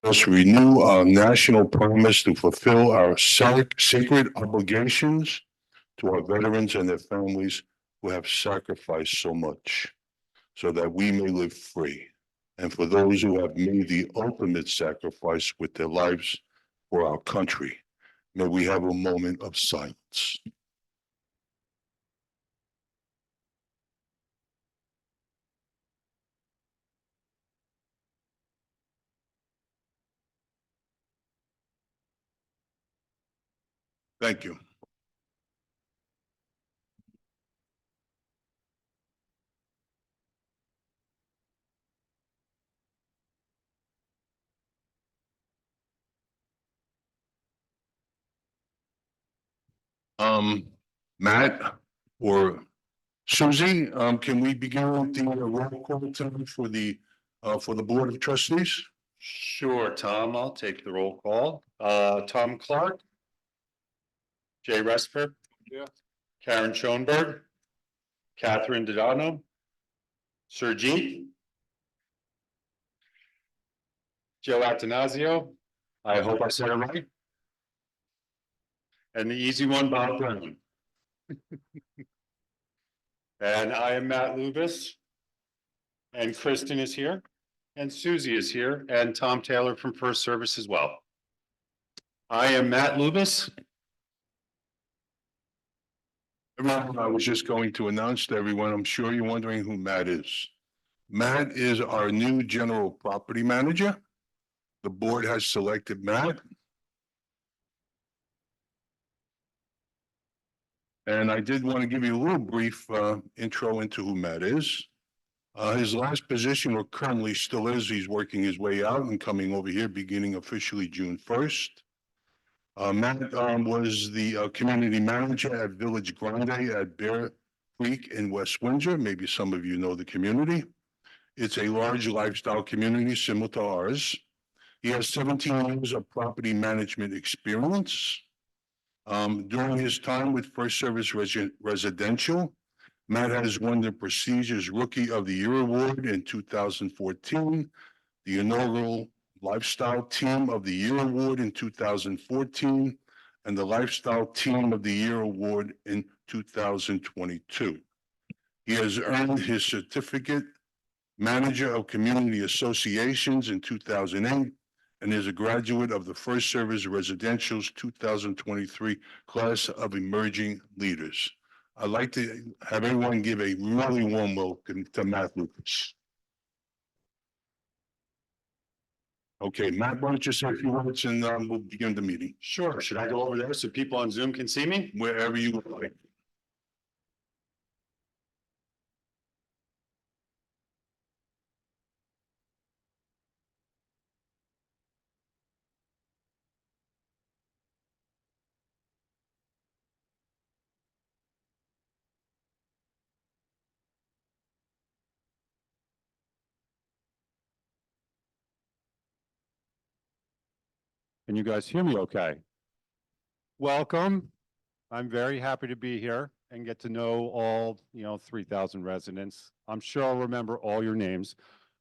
Let's renew our national promise to fulfill our sacred obligations to our veterans and their families who have sacrificed so much so that we may live free. And for those who have made the ultimate sacrifice with their lives for our country, may we have a moment of silence. Thank you. Matt or Susie, can we begin with the roll call time for the Board of Trustees? Sure, Tom, I'll take the roll call. Tom Clark. Jay Resper. Yeah. Karen Schoenberg. Catherine Dodano. Surjeet. Joe Attanasio. I hope I said it right. And the easy one, Bob Brown. And I am Matt Lubis. And Kristen is here. And Susie is here. And Tom Taylor from First Service as well. I am Matt Lubis. I was just going to announce to everyone, I'm sure you're wondering who Matt is. Matt is our new general property manager. The board has selected Matt. And I did want to give you a little brief intro into who Matt is. His last position, or currently still is, he's working his way out and coming over here beginning officially June 1st. Matt was the community manager at Village Grande at Bear Creek in West Windsor. Maybe some of you know the community. It's a large lifestyle community similar to ours. He has 17 years of property management experience. During his time with First Service Residential, Matt has won the prestigious Rookie of the Year Award in 2014, the inaugural Lifestyle Team of the Year Award in 2014, and the Lifestyle Team of the Year Award in 2022. He has earned his certificate Manager of Community Associations in 2008 and is a graduate of the First Service Residential's 2023 class of emerging leaders. I'd like to have everyone give a really warm welcome to Matt Lucas. Okay, Matt, why don't you say a few words and we'll begin the meeting. Sure. Should I go over there so people on Zoom can see me? Wherever you would like. Can you guys hear me okay? Welcome. I'm very happy to be here and get to know all, 3,000 residents. I'm sure I'll remember all your names.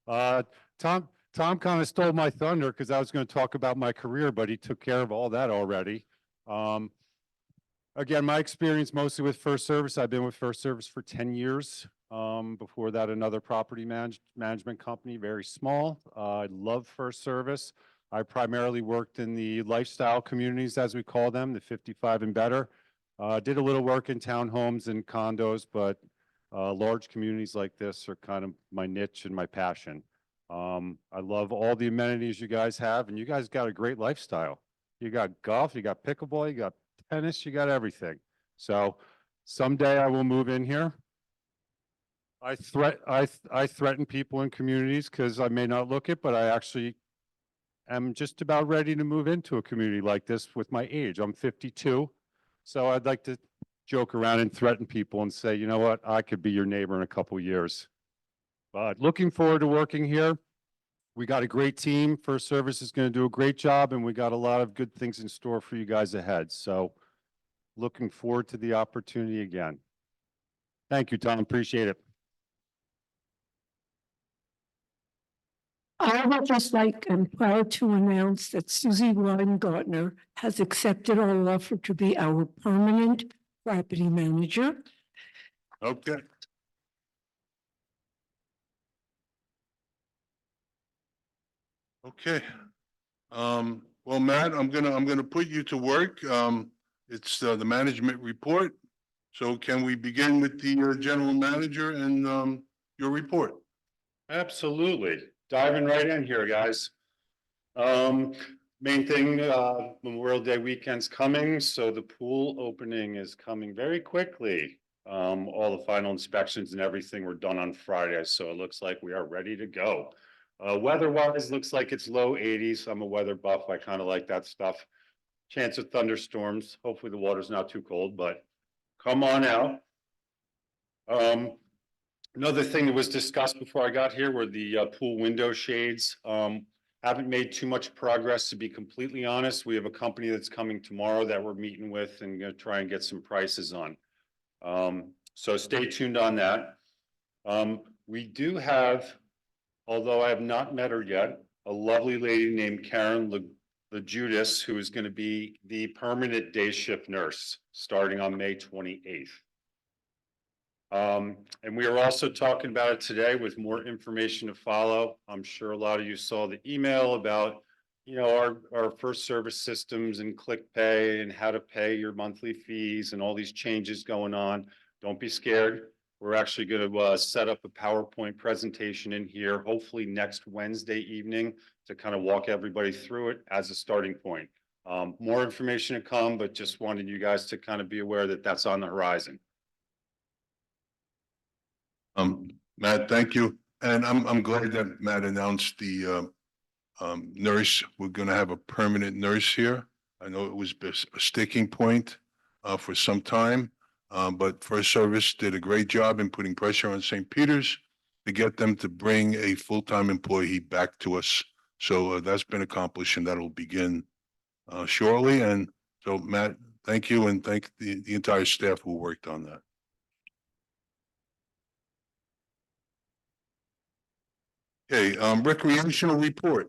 Tom kind of stole my thunder because I was going to talk about my career, but he took care of all that already. Again, my experience mostly with First Service. I've been with First Service for 10 years. Before that, another property management company, very small. I love First Service. I primarily worked in the lifestyle communities, as we call them, the 55 and better. Did a little work in townhomes and condos, but large communities like this are kind of my niche and my passion. I love all the amenities you guys have, and you guys got a great lifestyle. You got golf, you got pickleball, you got tennis, you got everything. So someday I will move in here. I threaten people in communities because I may not look it, but I actually am just about ready to move into a community like this with my age. I'm 52. So I'd like to joke around and threaten people and say, you know what, I could be your neighbor in a couple of years. But looking forward to working here. We got a great team. First Service is going to do a great job, and we got a lot of good things in store for you guys ahead. So looking forward to the opportunity again. Thank you, Tom. Appreciate it. I would just like and proud to announce that Susie Weingartner has accepted our offer to be our permanent property manager. Okay. Okay. Well, Matt, I'm gonna put you to work. It's the management report. So can we begin with the general manager and your report? Absolutely. Diving right in here, guys. Main thing, Memorial Day weekend's coming, so the pool opening is coming very quickly. All the final inspections and everything were done on Friday, so it looks like we are ready to go. Weather-wise, looks like it's low 80s. I'm a weather buff. I kind of like that stuff. Chance of thunderstorms. Hopefully the water's not too cold, but come on out. Another thing that was discussed before I got here were the pool window shades. Haven't made too much progress, to be completely honest. We have a company that's coming tomorrow that we're meeting with and gonna try and get some prices on. So stay tuned on that. We do have, although I have not met her yet, a lovely lady named Karen LeJudas, who is gonna be the permanent day shift nurse starting on May 28th. And we are also talking about it today with more information to follow. I'm sure a lot of you saw the email about, our first service systems and click pay and how to pay your monthly fees and all these changes going on. Don't be scared. We're actually going to set up a PowerPoint presentation in here, hopefully next Wednesday evening, to kind of walk everybody through it as a starting point. More information to come, but just wanted you guys to kind of be aware that that's on the horizon. Matt, thank you. And I'm glad that Matt announced the nurse. We're gonna have a permanent nurse here. I know it was a sticking point for some time. But First Service did a great job in putting pressure on St. Peter's to get them to bring a full-time employee back to us. So that's been accomplished and that'll begin shortly. And so Matt, thank you, and thank the entire staff who worked on that. Okay, recreational report.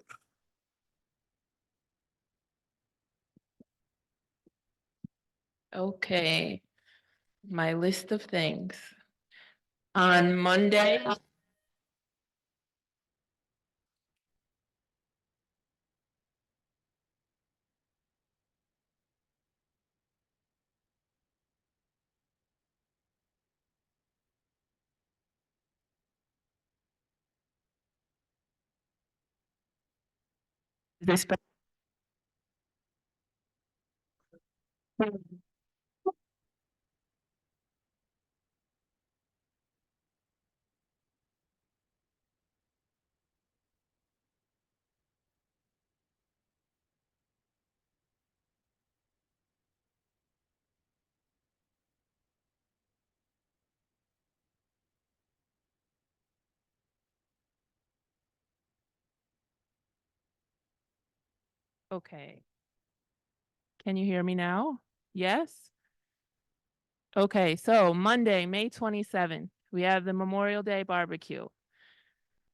Okay, my list of things. On Monday. This. Okay. Can you hear me now? Yes? Okay, so Monday, May 27th, we have the Memorial Day barbecue.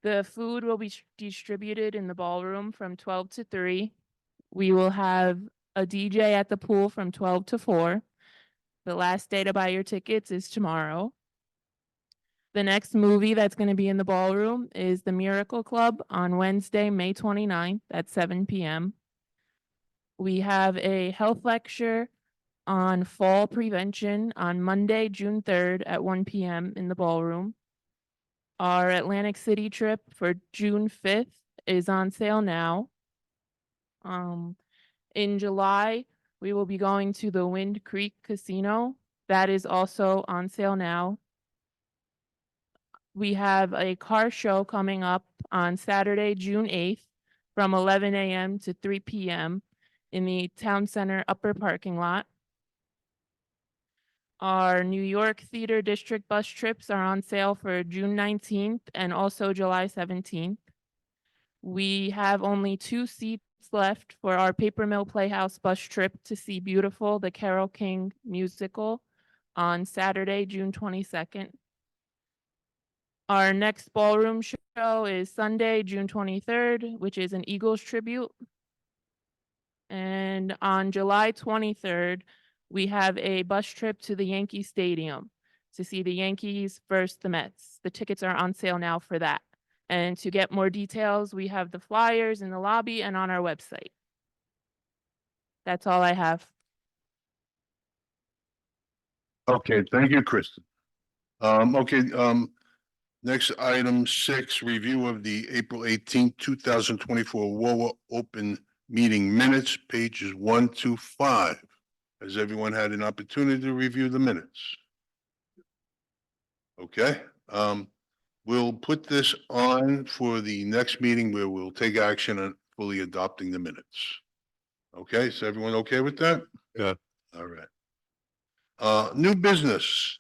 The food will be distributed in the ballroom from 12 to 3. We will have a DJ at the pool from 12 to 4. The last day to buy your tickets is tomorrow. The next movie that's going to be in the ballroom is The Miracle Club on Wednesday, May 29th at 7 p.m. We have a health lecture on fall prevention on Monday, June 3rd at 1 p.m. in the ballroom. Our Atlantic City trip for June 5th is on sale now. In July, we will be going to the Wind Creek Casino. That is also on sale now. We have a car show coming up on Saturday, June 8th from 11 a.m. to 3 p.m. in the Town Center upper parking lot. Our New York Theater District bus trips are on sale for June 19th and also July 17th. We have only 2 seats left for our Paper Mill Playhouse bus trip to see Beautiful, the Carole King musical on Saturday, June 22nd. Our next ballroom show is Sunday, June 23rd, which is an Eagles tribute. And on July 23rd, we have a bus trip to the Yankee Stadium to see the Yankees versus the Mets. The tickets are on sale now for that. And to get more details, we have the flyers in the lobby and on our website. That's all I have. Okay, thank you, Kristen. Next item 6, review of the April 18th, 2024 WOA open meeting minutes, pages 1 to 5. Has everyone had an opportunity to review the minutes? Okay, we'll put this on for the next meeting where we'll take action on fully adopting the minutes. Okay, is everyone okay with that? Yeah. All right. New business.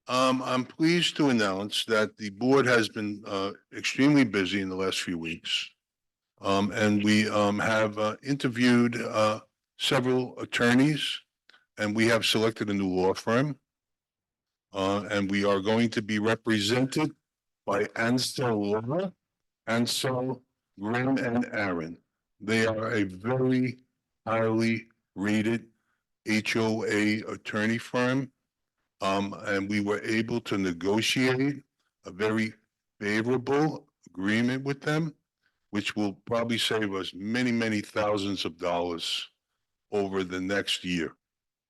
I'm pleased to announce that the board has been extremely busy in the last few weeks. And we have interviewed several attorneys, and we have selected a new law firm. And we are going to be represented by Ansel Law, Ansel, Grimm, and Aaron. They are a very highly rated HOA attorney firm. And we were able to negotiate a very favorable agreement with them, which will probably save us many, many thousands of dollars over the next year.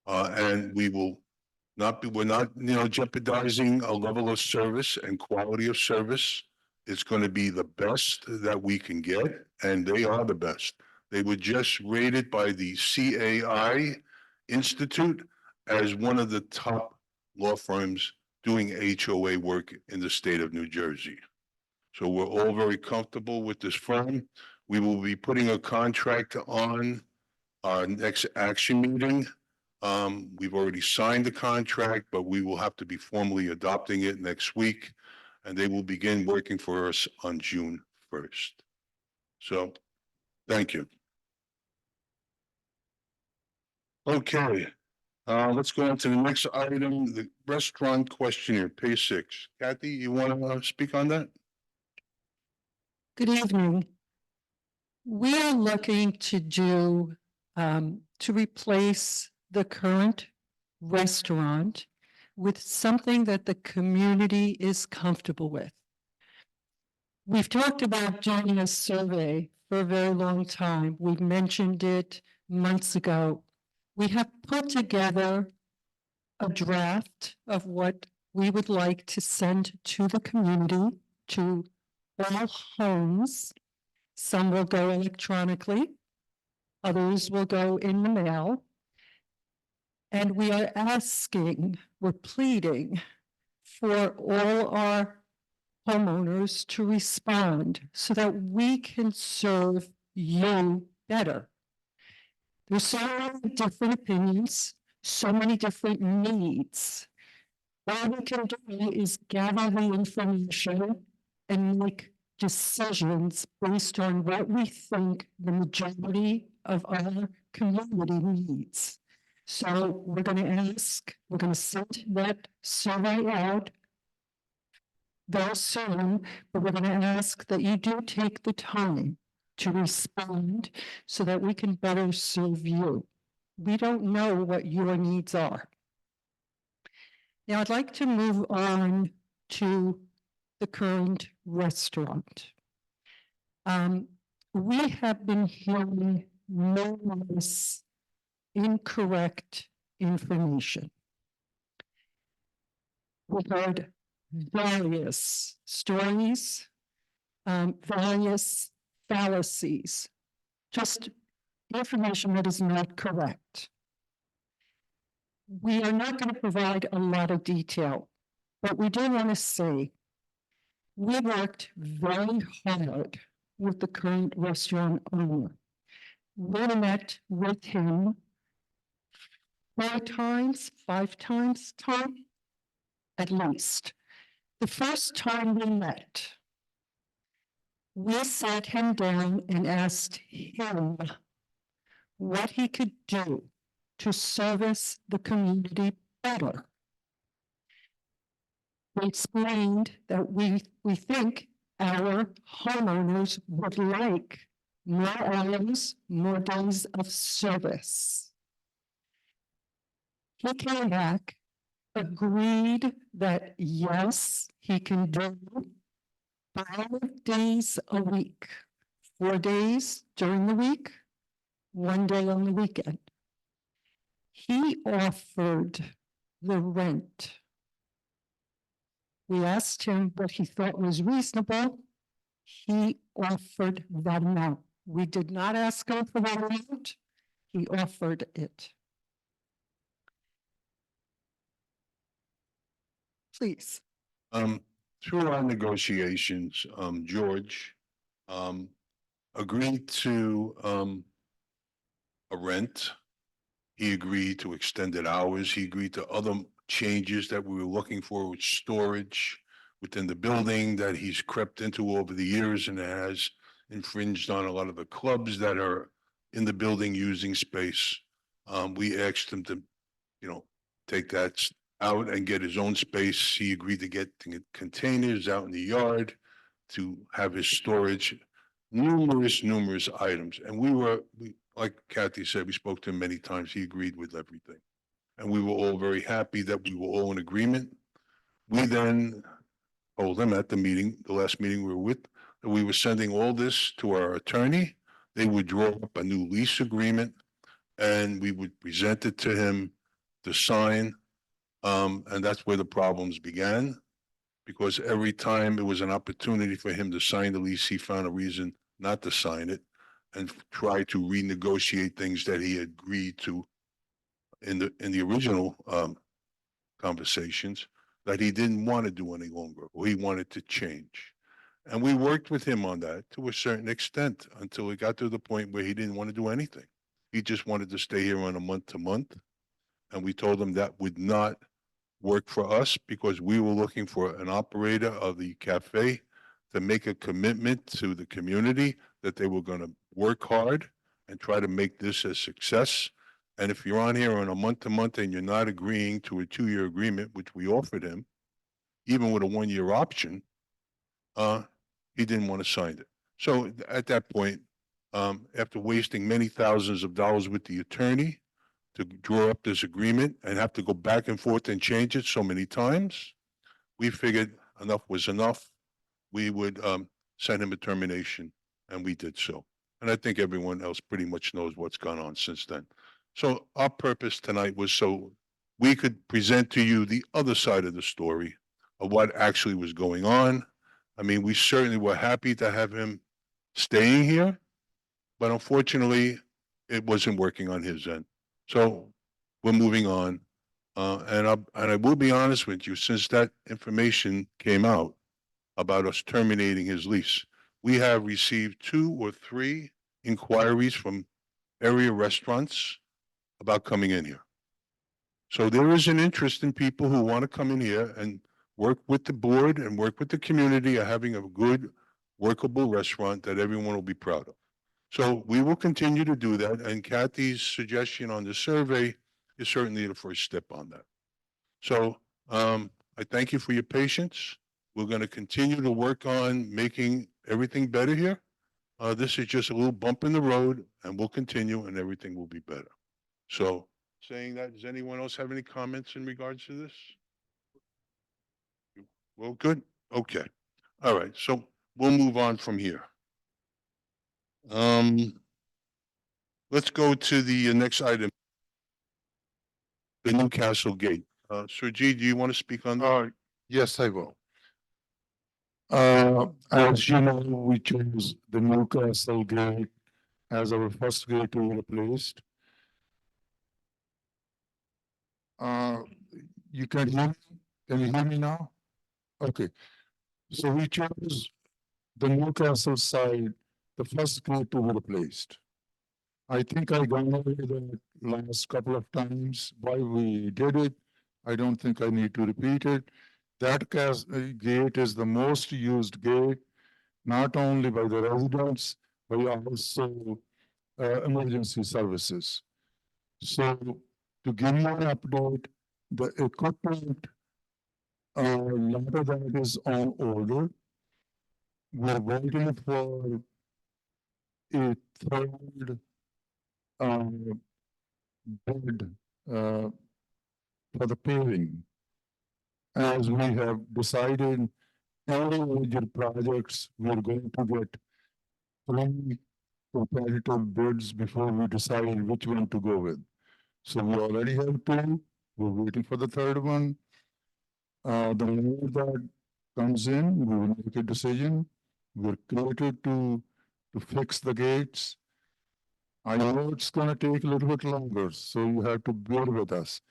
And we will not be, we're not, jeopardizing a level of service and quality of service. It's going to be the best that we can get, and they are the best. They were just rated by the CAI Institute as one of the top law firms doing HOA work in the state of New Jersey. So we're all very comfortable with this firm. We will be putting a contract on our next action meeting. We've already signed the contract, but we will have to be formally adopting it next week, and they will begin working for us on June 1st. So, thank you. Okay, let's go on to the next item, the restaurant questionnaire, page 6. Kathy, you want to speak on that? Good evening. We are looking to do, to replace the current restaurant with something that the community is comfortable with. We've talked about doing a survey for a very long time. We've mentioned it months ago. We have put together a draft of what we would like to send to the community, to all homes. Some will go electronically, others will go in the mail. And we are asking, we're pleading for all our homeowners to respond so that we can serve you better. There's so many different opinions, so many different needs. All we can do is gather the information and make decisions based on what we think the majority of our community needs. So we're going to ask, we're going to send that survey out very soon, but we're going to ask that you do take the time to respond so that we can better serve you. We don't know what your needs are. Now I'd like to move on to the current restaurant. We have been hearing numerous incorrect information. We heard various stories, various fallacies, just information that is not correct. We are not going to provide a lot of detail, but we do want to say we worked very hard with the current restaurant owner. We met with him 5 times, Tom, at least. The first time we met, we sat him down and asked him what he could do to service the community better. We explained that we think our homeowners would like more hours, more days of service. He came back, agreed that yes, he can do 5 days a week, 4 days during the week, 1 day on the weekend. He offered the rent. We asked him what he thought was reasonable. He offered that amount. We did not ask him for that amount. He offered it. Please. Through our negotiations, George, agreed to, a rent. He agreed to extended hours. He agreed to other changes that we were looking for with storage within the building that he's crept into over the years and has infringed on a lot of the clubs that are in the building using space. We asked him to, take that out and get his own space. He agreed to get containers out in the yard to have his storage, numerous items. And like Kathy said, we spoke to him many times. He agreed with everything. And we were all very happy that we were all in agreement. We then told him at the meeting, the last meeting we were with, that we were sending all this to our attorney. They would draw up a new lease agreement and we would present it to him to sign. And that's where the problems began, because every time it was an opportunity for him to sign the lease, he found a reason not to sign it and try to renegotiate things that he agreed to in the original conversations that he didn't want to do any longer, or he wanted to change. And we worked with him on that to a certain extent until it got to the point where he didn't want to do anything. He just wanted to stay here on a month-to-month. And we told him that would not work for us because we were looking for an operator of the cafe to make a commitment to the community that they were going to work hard and try to make this a success. And if you're on here on a month-to-month and you're not agreeing to a 2-year agreement, which we offered him, even with a 1-year option, he didn't want to sign it. So at that point, after wasting many thousands of dollars with the attorney to draw up this agreement and have to go back and forth and change it so many times, we figured enough was enough. We would send him a termination, and we did so. And I think everyone else pretty much knows what's gone on since then. So our purpose tonight was so we could present to you the other side of the story of what actually was going on. I mean, we certainly were happy to have him staying here, but unfortunately, it wasn't working on his end. So we're moving on. And I will be honest with you, since that information came out about us terminating his lease, we have received 2 or 3 inquiries from area restaurants about coming in here. So there is an interest in people who want to come in here and work with the board and work with the community of having a good, workable restaurant that everyone will be proud of. So we will continue to do that. And Kathy's suggestion on the survey is certainly the first step on that. So I thank you for your patience. We're going to continue to work on making everything better here. This is just a little bump in the road, and we'll continue and everything will be better. So saying that, does anyone else have any comments in regards to this? Well, good. Okay. All right. So we'll move on from here. Let's go to the next item. The Newcastle Gate. Surjit, do you want to speak on that? Yes, I will. As you know, we chose the Newcastle Gate as our first gate to be replaced. You can hear me? Can you hear me now? Okay. So we chose the Newcastle side, the first gate to be replaced. I think I gone over the last couple of times why we did it. I don't think I need to repeat it. That gate is the most used gate, not only by the residents, but also emergency services. So to give you an update, the equipment lot of that is on order. We're waiting for a third, bid, for the paving. As we have decided, all major projects, we're going to get three competitive bids before we decide which one to go with. So we already have two, we're waiting for the third one. The more that comes in, we will make a decision. We're committed to fix the gates. I know it's gonna take a little bit longer, so you have to bear with us.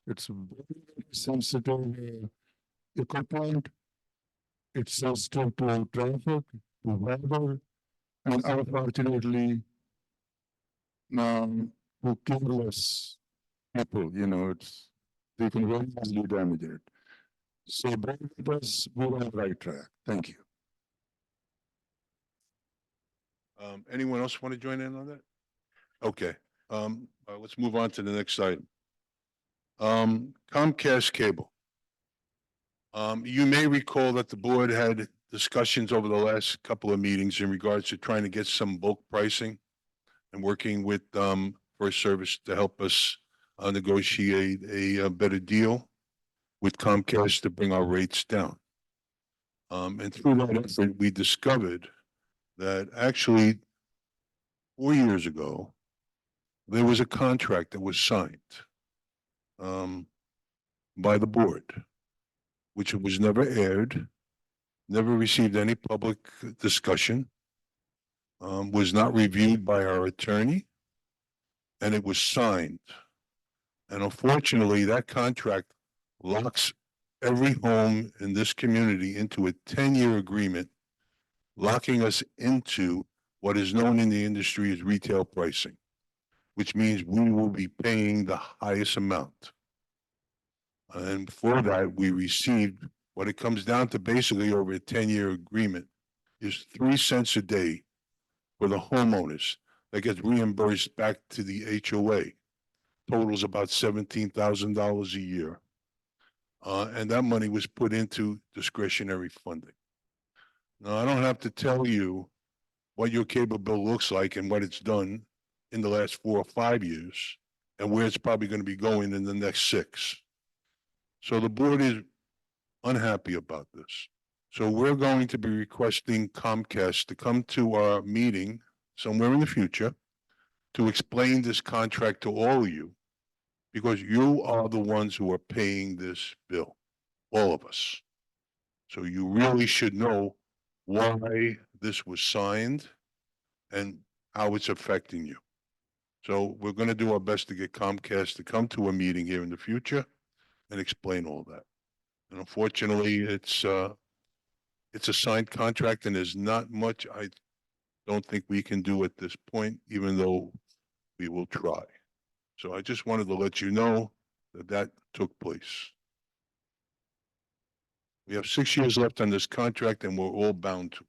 It's very sensitive equipment. It's sensitive to traffic, to weather, and unfortunately, to careless people, they can very easily damage it. So bear with us, we're on the right track. Thank you. Anyone else want to join in on that? Okay, let's move on to the next item. Comcast Cable. You may recall that the board had discussions over the last couple of meetings in regards to trying to get some bulk pricing and working with, First Service to help us, negotiate a better deal with Comcast to bring our rates down. And through that effort, we discovered that actually 4 years ago, there was a contract that was signed, by the board, which was never aired, never received any public discussion, was not reviewed by our attorney, and it was signed. And unfortunately, that contract locks every home in this community into a 10-year agreement, locking us into what is known in the industry as retail pricing, which means we will be paying the highest amount. And for that, we received what it comes down to basically over a 10-year agreement is 3 cents a day for the homeowners that gets reimbursed back to the HOA. Totals about $17,000 a year. And that money was put into discretionary funding. Now, I don't have to tell you what your cable bill looks like and what it's done in the last 4 or 5 years and where it's probably going to be going in the next 6. So the board is unhappy about this. So we're going to be requesting Comcast to come to our meeting somewhere in the future to explain this contract to all of you, because you are the ones who are paying this bill, all of us. So you really should know why this was signed and how it's affecting you. So we're going to do our best to get Comcast to come to a meeting here in the future and explain all that. And unfortunately, it's a signed contract and there's not much I don't think we can do at this point, even though we will try. So I just wanted to let you know that that took place. We have 6 years left on this contract and we're all bound to.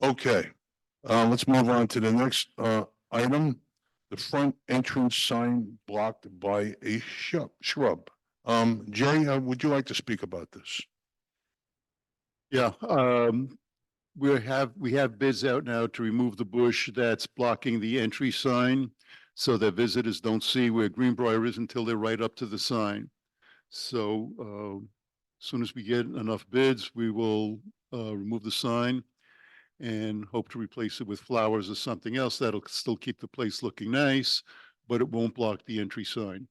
Okay, let's move on to the next, item. The front entrance sign blocked by a shrub. Jay, would you like to speak about this? Yeah, we have bids out now to remove the bush that's blocking the entry sign so that visitors don't see where Greenbrier is until they're right up to the sign. So, as soon as we get enough bids, we will, remove the sign and hope to replace it with flowers or something else that'll still keep the place looking nice, but it won't block the entry sign.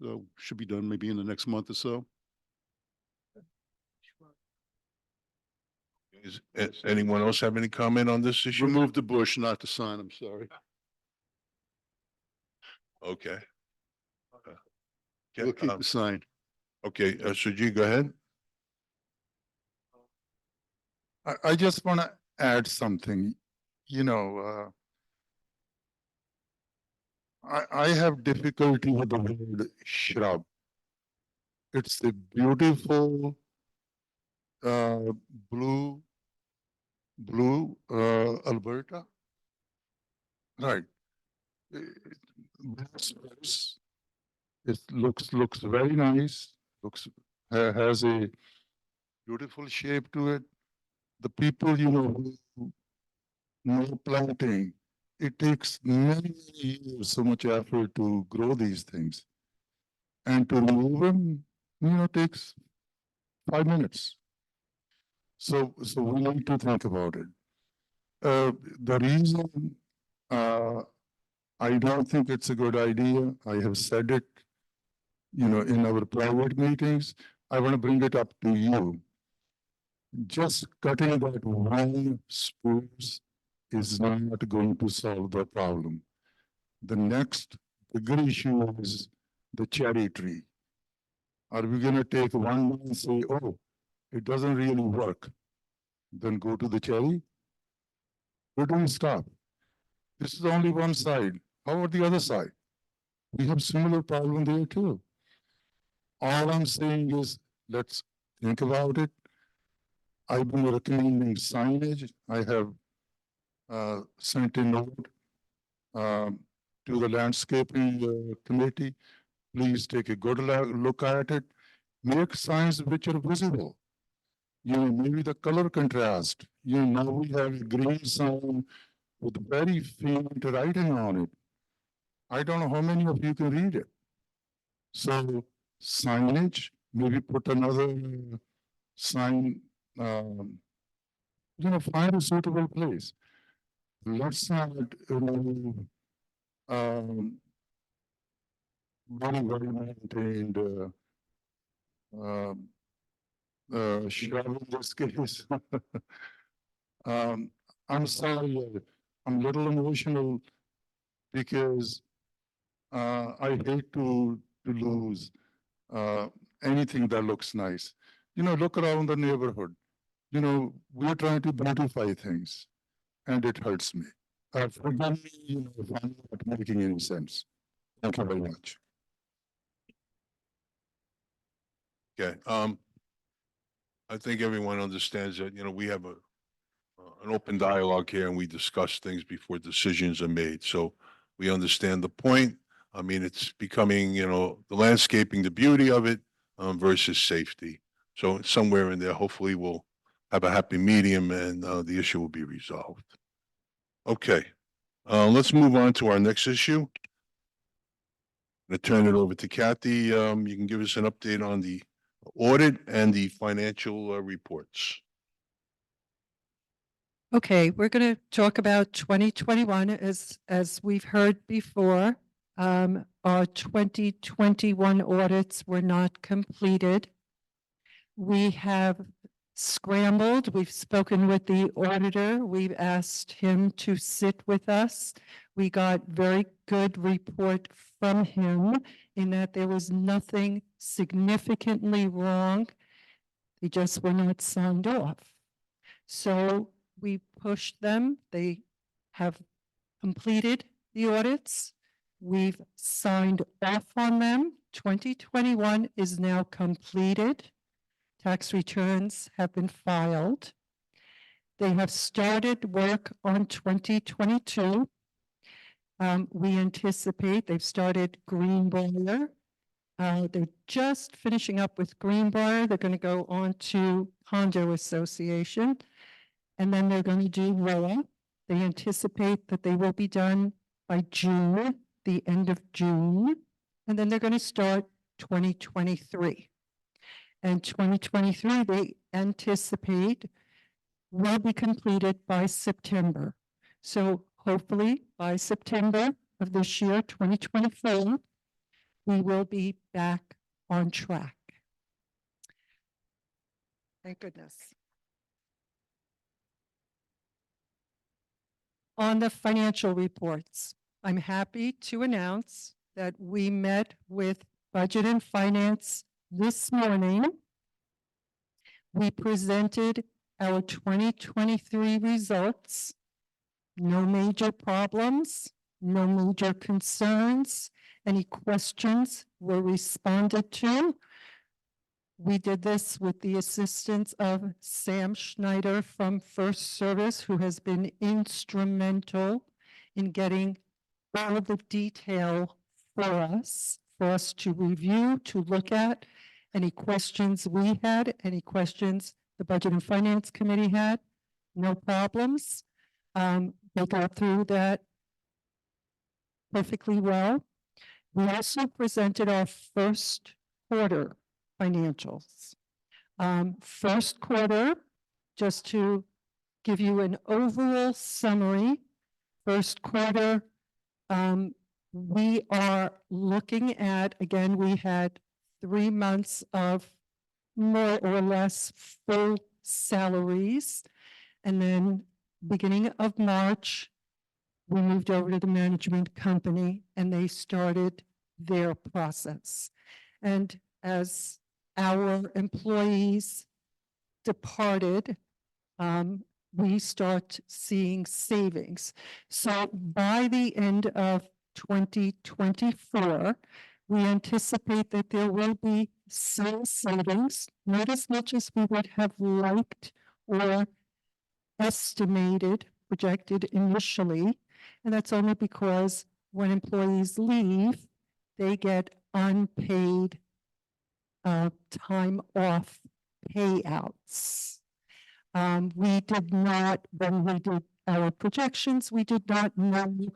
So should be done maybe in the next month or so. Anyone else have any comment on this issue? Remove the bush, not the sign, I'm sorry. Okay. We'll keep the sign. Okay, Suji, go ahead. I just want to add something, I have difficulty with the word shrub. It's a beautiful, blue, Alberta. Right. It looks very nice, looks has a beautiful shape to it. The people, who know planting, it takes many years, so much effort to grow these things. And to remove them, takes 5 minutes. So we need to think about it. The reason I don't think it's a good idea, I have said it, in our private meetings, I want to bring it up to you. Just cutting that one spruce is not going to solve the problem. The next bigger issue is the cherry tree. Are we going to take one and say, oh, it doesn't really work, then go to the cherry? Where do we stop? This is only one side. How about the other side? We have similar problem there too. All I'm saying is, let's think about it. I've been recommending signage. I have sent a note to the landscaping committee. Please take a good look at it. Make signs which are visible. Maybe the color contrast. Now we have a green sign with very faint writing on it. I don't know how many of you can read it. So signage, maybe put another sign, find a suitable place. Let's not, very well maintained shrub in this case. I'm sorry, I'm a little emotional because I hate to lose anything that looks nice. Look around the neighborhood. We're trying to beautify things, and it hurts me. Forgive me, if I'm not making any sense. Thank you very much. Okay, I think everyone understands that, we have an open dialogue here and we discuss things before decisions are made. So we understand the point. I mean, it's becoming, the landscaping, the beauty of it, versus safety. So somewhere in there, hopefully we'll have a happy medium and, the issue will be resolved. Okay, let's move on to our next issue. I'm gonna turn it over to Kathy. You can give us an update on the audit and the financial, reports. Okay, we're going to talk about 2021 as we've heard before. Our 2021 audits were not completed. We have scrambled. We've spoken with the auditor. We've asked him to sit with us. We got very good report from him in that there was nothing significantly wrong. They just were not signed off. So we pushed them. They have completed the audits. We've signed off on them. 2021 is now completed. Tax returns have been filed. They have started work on 2022. We anticipate they've started Greenbrier. They're just finishing up with Greenbrier. They're going to go on to Condo Association, and then they're going to do ROA. They anticipate that they will be done by June, the end of June, and then they're going to start 2023. And 2023, they anticipate will be completed by September. So hopefully by September of this year, 2024, we will be back on track. Thank goodness. On the financial reports, I'm happy to announce that we met with Budget and Finance this morning. We presented our 2023 results. No major problems, no major concerns. Any questions were responded to. We did this with the assistance of Sam Schneider from First Service, who has been instrumental in getting all of the detail for us to review, to look at, any questions we had, any questions the Budget and Finance Committee had, no problems. They got through that perfectly well. We also presented our first quarter financials. First quarter, just to give you an overall summary, first quarter, we are looking at, again, we had 3 months of more or less full salaries. And then beginning of March, we moved over to the management company and they started their process. And as our employees departed, we start seeing savings. So by the end of 2024, we anticipate that there will be some savings, not as much as we would have liked or estimated, projected initially. And that's only because when employees leave, they get unpaid time off payouts. We did not, when we did our projections, we did not know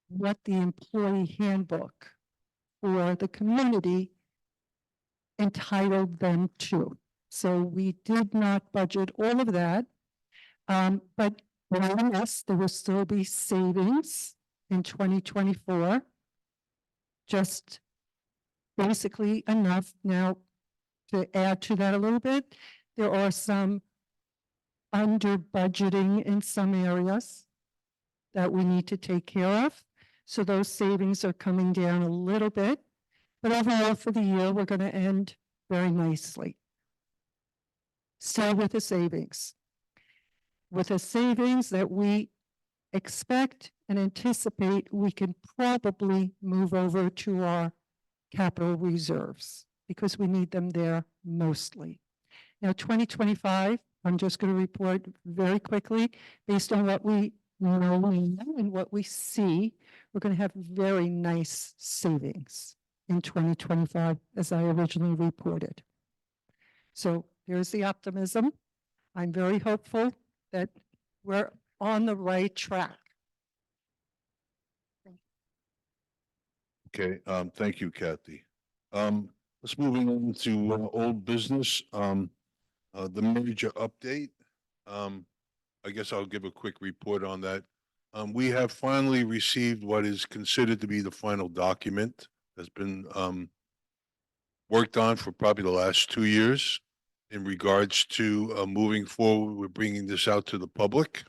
what the employee handbook for the community entitled them to. So we did not budget all of that. But nonetheless, there will still be savings in 2024. Just basically enough. Now, to add to that a little bit, there are some under budgeting in some areas that we need to take care of. So those savings are coming down a little bit, but overall for the year, we're going to end very nicely. Still with the savings. With the savings that we expect and anticipate, we can probably move over to our capital reserves because we need them there mostly. Now, 2025, I'm just going to report very quickly based on what we know and what we see. We're going to have very nice savings in 2025, as I originally reported. So here's the optimism. I'm very hopeful that we're on the right track. Okay, thank you, Kathy. Let's move on to old business. The merger update. I guess I'll give a quick report on that. We have finally received what is considered to be the final document that's been worked on for probably the last 2 years in regards to moving forward with bringing this out to the public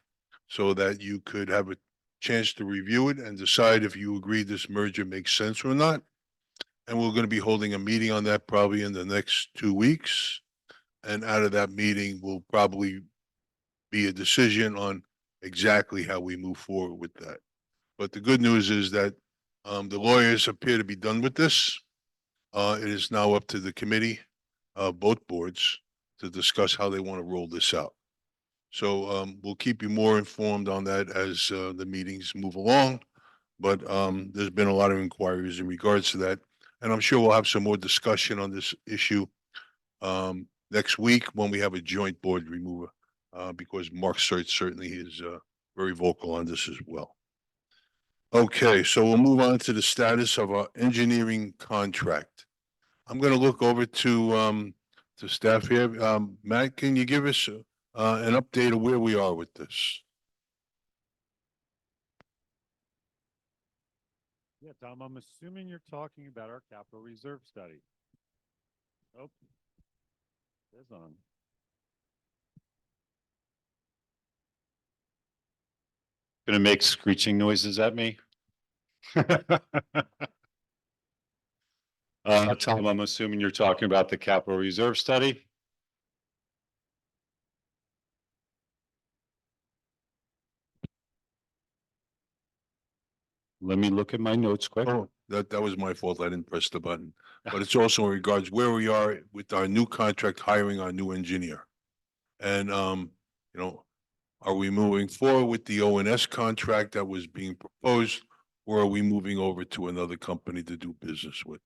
so that you could have a chance to review it and decide if you agree this merger makes sense or not. And we're going to be holding a meeting on that probably in the next 2 weeks. And out of that meeting will probably be a decision on exactly how we move forward with that. But the good news is that the lawyers appear to be done with this. It is now up to the committee, both boards, to discuss how they want to roll this out. So we'll keep you more informed on that as the meetings move along. But there's been a lot of inquiries in regards to that. And I'm sure we'll have some more discussion on this issue next week when we have a joint board remover, because Mark Search certainly is very vocal on this as well. Okay, so we'll move on to the status of our engineering contract. I'm going to look over to staff here. Matt, can you give us an update of where we are with this? Yeah, Tom, I'm assuming you're talking about our capital reserve study. Oh, it's on. Gonna make screeching noises at me. Tom, I'm assuming you're talking about the capital reserve study. Let me look at my notes quick. Oh, that was my fault. I didn't press the button. But it's also in regards where we are with our new contract, hiring our new engineer. And, you know, are we moving forward with the ONS contract that was being proposed? Or are we moving over to another company to do business with?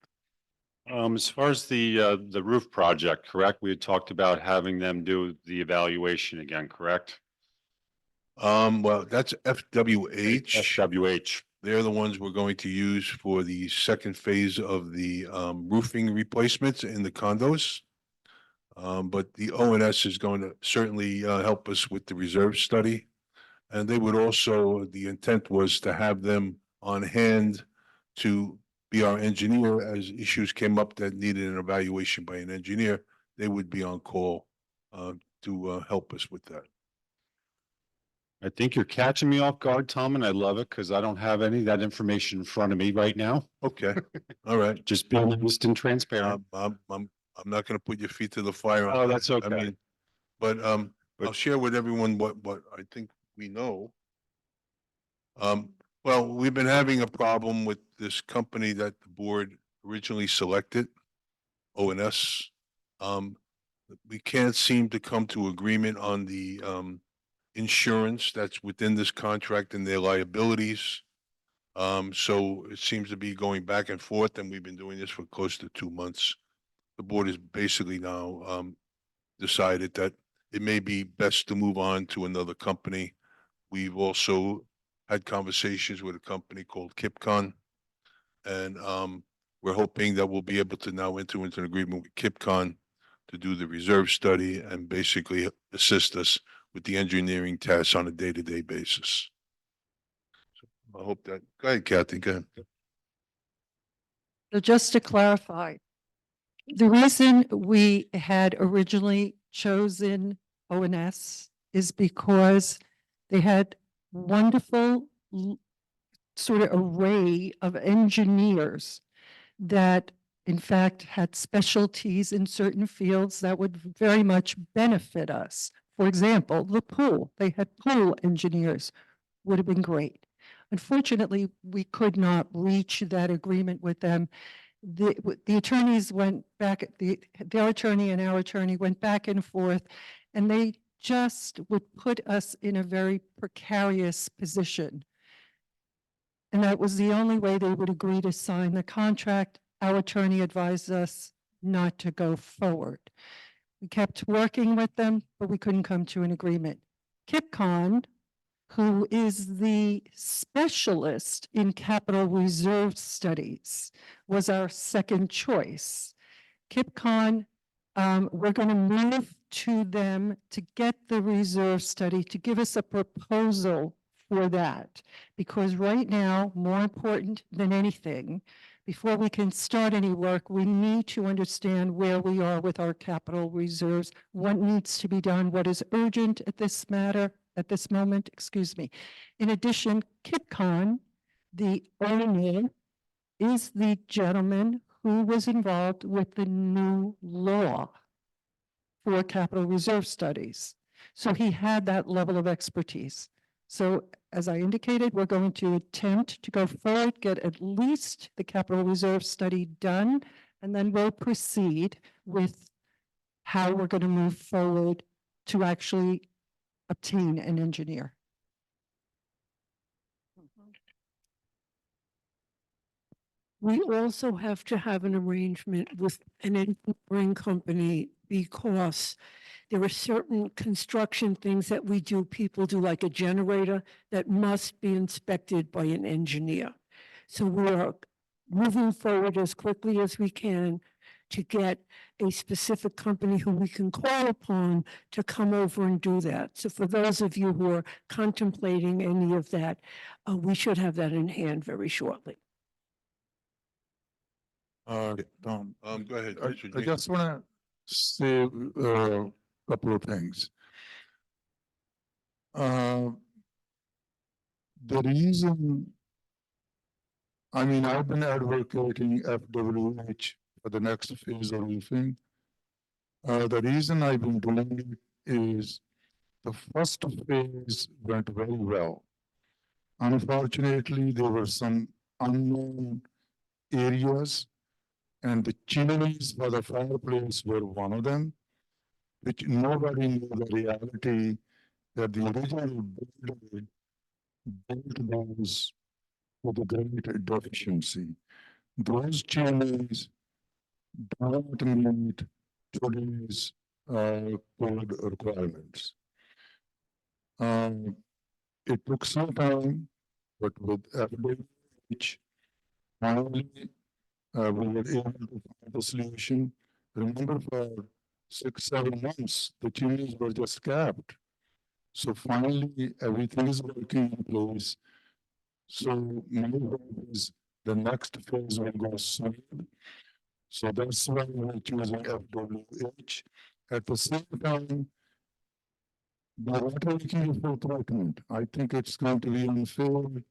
As far as the roof project, correct? We had talked about having them do the evaluation again, correct? Well, that's FWH. SWH. They're the ones we're going to use for the second phase of the roofing replacements in the condos. But the ONS is going to certainly help us with the reserve study. And they would also, the intent was to have them on hand to be our engineer as issues came up that needed an evaluation by an engineer. They would be on call to help us with that. I think you're catching me off guard, Tom, and I love it because I don't have any of that information in front of me right now. Okay, all right. Just being honest and transparent. I'm not gonna put your feet to the fire. on Oh, that. that's I okay. mean, but I'll But- share with everyone what I think we know. Well, we've been having a problem with this company that the board originally selected, ONS. We can't seem to come to agreement on the insurance that's within this contract and their liabilities. So it seems to be going back and forth, and we've been doing this for close to 2 months. The board has basically now decided that it may be best to move on to another company. We've also had conversations with a company called Kipcon. And we're hoping that we'll be able to now enter into an agreement with Kipcon to do the reserve study and basically assist us with the engineering tasks on a day-to-day basis. So I hope that, go ahead, Kathy, go ahead. So just to clarify, the reason we had originally chosen ONS is because they had wonderful sort of array of engineers that in fact had specialties in certain fields that would very much benefit us. For example, the pool, they had pool engineers, would have been great. Unfortunately, we could not reach that agreement with them. The attorneys went back, their attorney and our attorney went back and forth, and they just would put us in a very precarious position. And that was the only way they would agree to sign the contract. Our attorney advised us not to go forward. We kept working with them, but we couldn't come to an agreement. Kipcon, who is the specialist in capital reserve studies, was our second choice. Kipcon, we're going to move to them to get the reserve study to give us a proposal for that. Because right now, more important than anything, before we can start any work, we need to understand where we are with our capital reserves, what needs to be done, what is urgent at this moment, excuse me. In addition, Kipcon, the owner, is the gentleman who was involved with the new law for capital reserve studies. So he had that level of expertise. So as I indicated, we're going to attempt to go forward, get at least the capital reserve study done, and then we'll proceed with how we're going to move forward to actually obtain an engineer. We also have to have an arrangement with an engineering company because there are certain construction things that we do, people do like a generator that must be inspected by an engineer. So we're moving forward as quickly as we can to get a specific company who we can call upon to come over and do that. So for those of you who are contemplating any of that, we should have that in hand very shortly. Tom, Go ahead. I Mr. Jean. just want to say a couple of things. The reason, I mean, I've been advocating FWH for the next phase of roofing. The reason I've been doing it is the first phase went very well. Unfortunately, there were some unknown areas, and the chimneys for the fireplace were one of them, which nobody knew the reality that the original builder built those with a great deficiency. Those chimneys don't meet today's code requirements. It took some time, but with FWH, finally, we were able to find a solution. Remember, for 6, 7 months, the chimneys were just capped. So finally, everything is working in place. So my hope is the next phase will go smooth. So that's why we're choosing FWH. At the same time, we're not looking for treatment. I think it's going to be unfair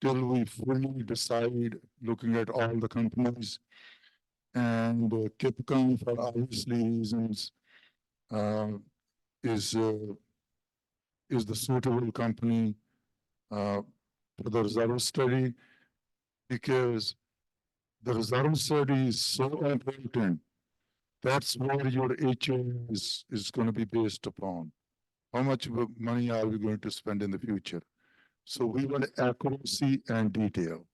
till we fully decide, looking at all the companies. And Kipcom, for obviously reasons, uh, is the suitable company for the reserve study, because the reserve study is so important. That's where your HA is going to be based upon. How much money are we going to spend in the future? So we want accuracy and detail.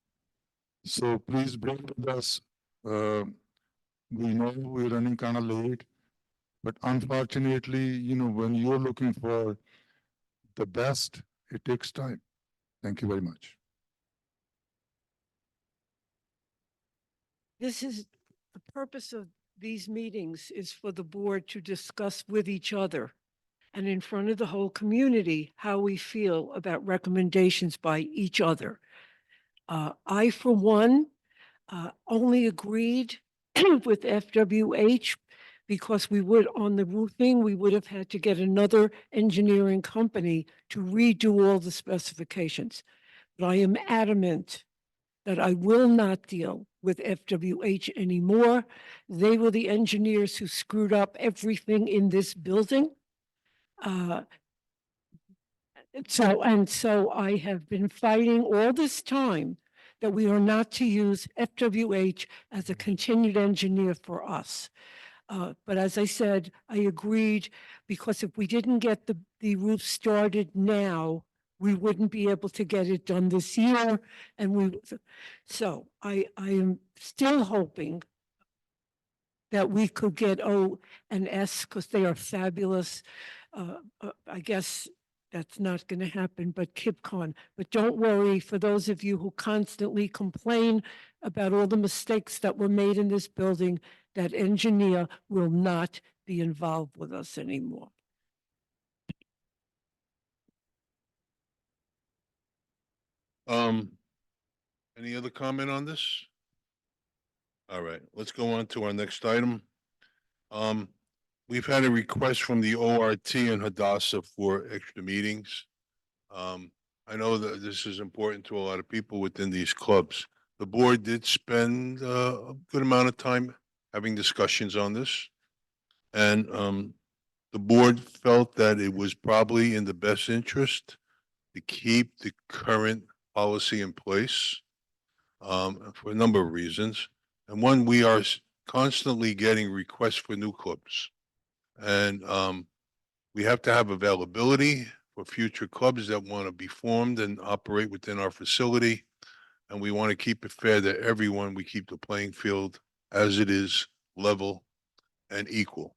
So please bear with us. We know we're running kind of late, but unfortunately, when you're looking for the best, it takes time. Thank you very much. This is, the purpose of these meetings is for the board to discuss with each other and in front of the whole community how we feel about recommendations by each other. I, for one, only agreed with FWH because we would, on the roofing, we would have had to get another engineering company to redo all the specifications. But I am adamant that I will not deal with FWH anymore. They were the engineers who screwed up everything in this building. So I have been fighting all this time that we are not to use FWH as a continued engineer for us. But as I said, I agreed, because if we didn't get the roof started now, we wouldn't be able to get it done this year. And so I am still hoping that we could get O and S, because they are fabulous. I guess that's not going to happen, but KipCon. But don't worry, for those of you who constantly complain about all the mistakes that were made in this building, that engineer will not be involved with us anymore. Any other comment on this? All right, let's go on to our next item. We've had a request from the ORT and Hadassah for extra meetings. I know that this is important to a lot of people within these clubs. The board did spend a good amount of time having discussions on this. And the board felt that it was probably in the best interest to keep the current policy in place for a number of reasons. And one, we are constantly getting requests for new clubs. And we have to have availability for future clubs that want to be formed and operate within our facility. And we want to keep it fair to everyone. We keep the playing field as it is, level and equal.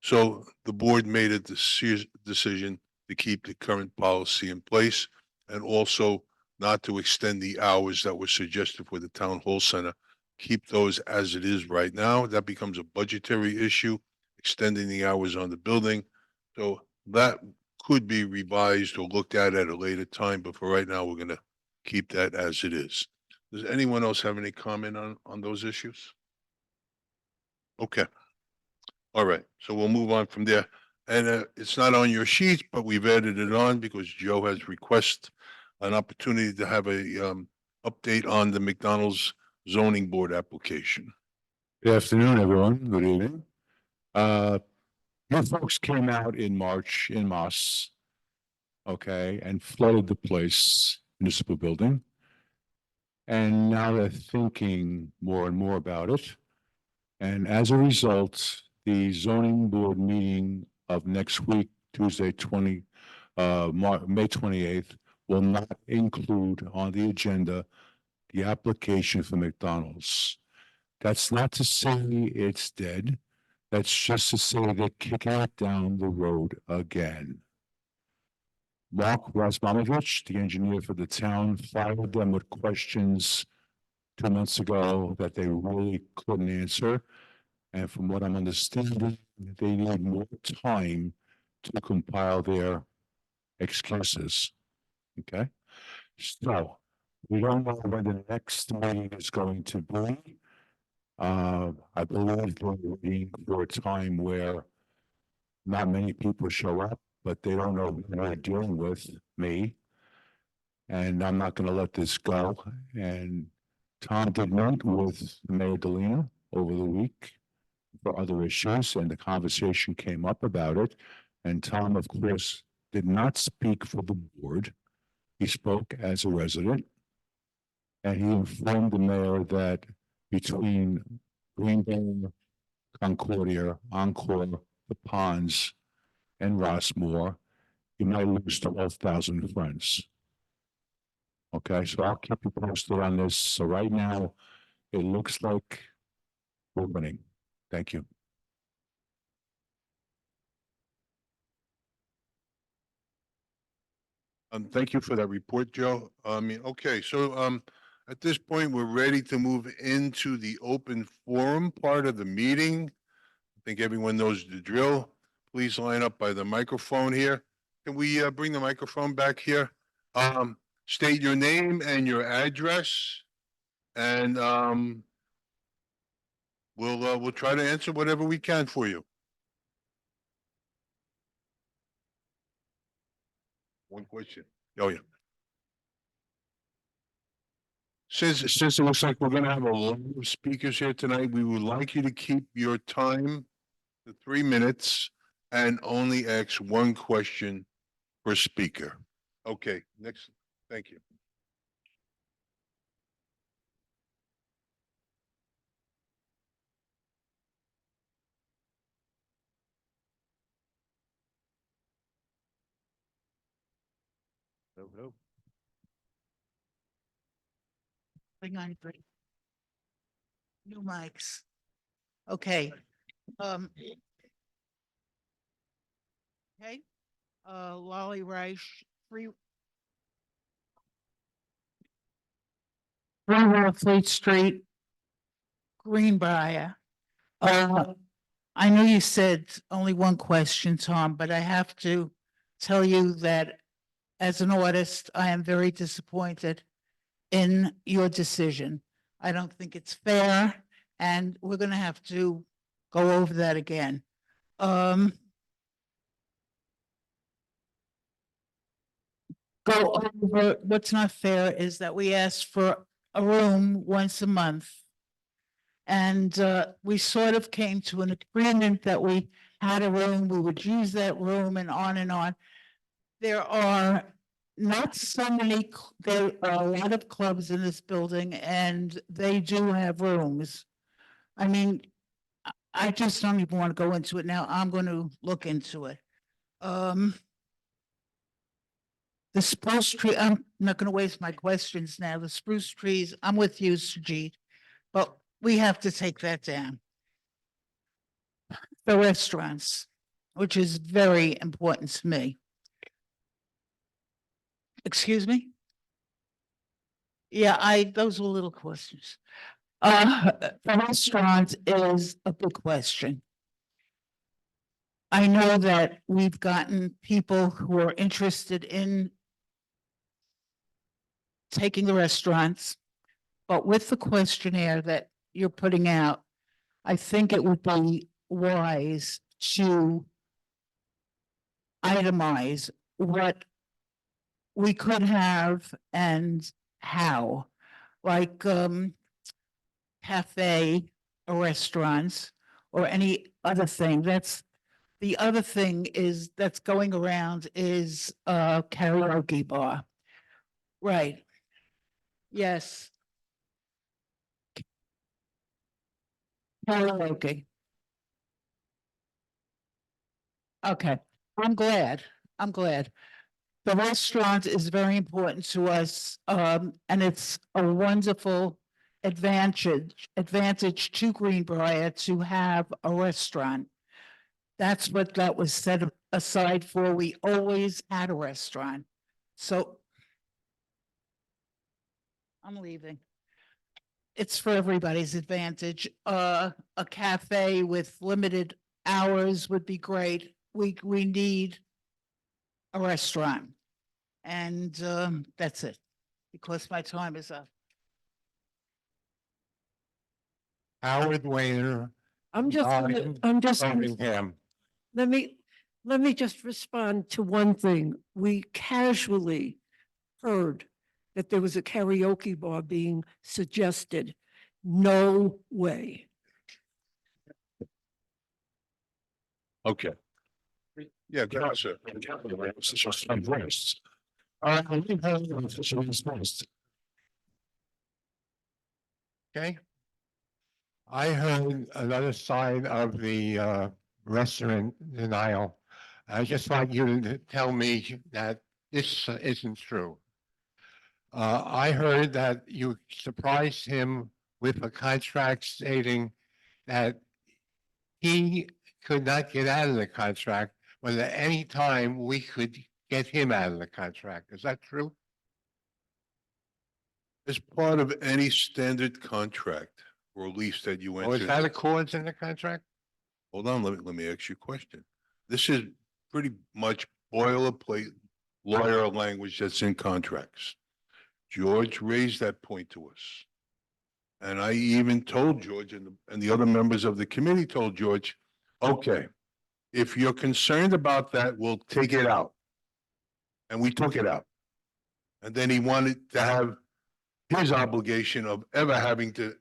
So the board made a decision to keep the current policy in place and also not to extend the hours that were suggested for the town hall center. Keep those as it is right now. That becomes a budgetary issue, extending the hours on the building. So that could be revised or looked at a later time, but for right now, we're going to keep that as it is. Does anyone else have any comment on those issues? Okay. All right, so we'll move on from there. And it's not on your sheet, but we've added it on because Joe has requested an opportunity to have a update on the McDonald's zoning board application. Good afternoon, everyone. Good evening. Your folks came out in March in Moss, okay, and flooded the place, municipal building. And now they're thinking more and more about it. And as a result, the zoning board meeting of next week, Tuesday, May 28th, will not include on the agenda the application for McDonald's. That's not to say it's dead. That's just to say they're kicking it down the road again. Mark Rasmanovich, the engineer for the town, fired them with questions 2 months ago that they really couldn't answer. And from what I'm understanding, they need more time to compile their excuses. Okay? So we don't know when the next meeting is going to be. I believe we're waiting for a time where not many people show up, but they don't know who they're dealing with, me. And I'm not gonna let this go. And Tom did meet with Mayor Delina over the week for other issues, and the conversation came up about it. And Tom, of course, did not speak for the board. He spoke as a resident. And he informed the mayor that between Greenboro, Concordia, Encore, the Ponds, and Rossmore, you might lose 12,000 friends. Okay, so I'll keep you posted on this. So right now, it looks like we're winning. Thank you. Thank you for that report, Joe. Okay, so, at this point, we're ready to move into the open forum part of the meeting. I think everyone knows the drill. Please line up by the microphone here. Can we, bring the microphone back here? State your name and your address. And, we'll try to answer whatever we can for you. One question. Oh, yeah. Since it looks like we're gonna have a lot of speakers here tonight, we would like you to keep your time to 3 minutes and only ask one question per speaker. Okay, next, thank you. Bring on three. New mics. Okay, okay, Lolly Reich, Three Fleet Street, Greenbrier. I know you said only one question, Tom, but I have to tell you that as an artist, I am very disappointed in your decision. I don't think it's fair, and we're gonna have to go over that again. Go over, what's not fair is that we asked for a room once a month. And we sort of came to an agreement that we had a room, we would use that room and on and on. There are not so many, there are a lot of clubs in this building and they do have rooms. I mean, I just don't even want to go into it now. I'm going to look into it. The spruce tree, I'm not going to waste my questions now. The spruce trees, I'm with you, Sujit, but we have to take that down. The restaurants, which is very important to me. Excuse me? Yeah, those were little questions. The restaurant is a big question. I know that we've gotten people who are interested in taking the restaurants, but with the questionnaire that you're putting out, I think it would be wise to itemize what we could have and how, like cafe or restaurants or any other thing. That's the other thing is that's going around is a karaoke bar. Right. Yes. Karaoke. Okay, I'm glad. The restaurant is very important to us, and it's a wonderful advantage to Greenbrier to have a restaurant. That's what that was set aside for. We always had a restaurant. So I'm leaving. It's for everybody's advantage. A cafe with limited hours would be great. We need a restaurant. And that's it, because my time is up. Howard Weiner, I'm just, Nine, I'm just, Birmingham. let me just respond to one thing. We casually heard that there was a karaoke bar being suggested. No way. Okay. Yeah, go ahead, sir. Okay. I heard another side of the restaurant denial. I just like you to tell me that this isn't true. I heard that you surprised him with a contract stating that he could not get out of the contract, but at any time we could get him out of the contract. Is that true? As part of any standard contract or lease that you Or is enter, that a clause in the contract? hold on, let me ask you a question. This is pretty much boilerplate lawyer language that's in contracts. George raised that point to us. And I even told George and the other members of the committee told George, okay, if you're concerned about that, we'll take it out. And we took it out. And then he wanted to have his obligation of ever having to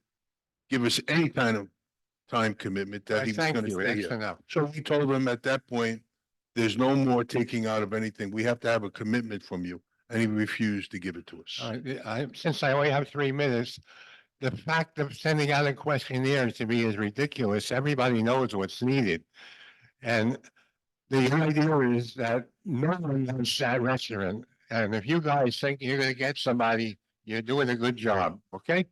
give us any kind of time commitment that he was Thank going to you, stay that's here. enough. So we told him at that point, there's no more taking out of anything. We have to have a commitment from you. And he refused to give it to us. Since I only have 3 minutes, the fact of sending out a questionnaire to me is ridiculous. Everybody knows what's needed. And the idea is that no one wants that restaurant. And if you guys think you're gonna get somebody, you're doing a good job, okay?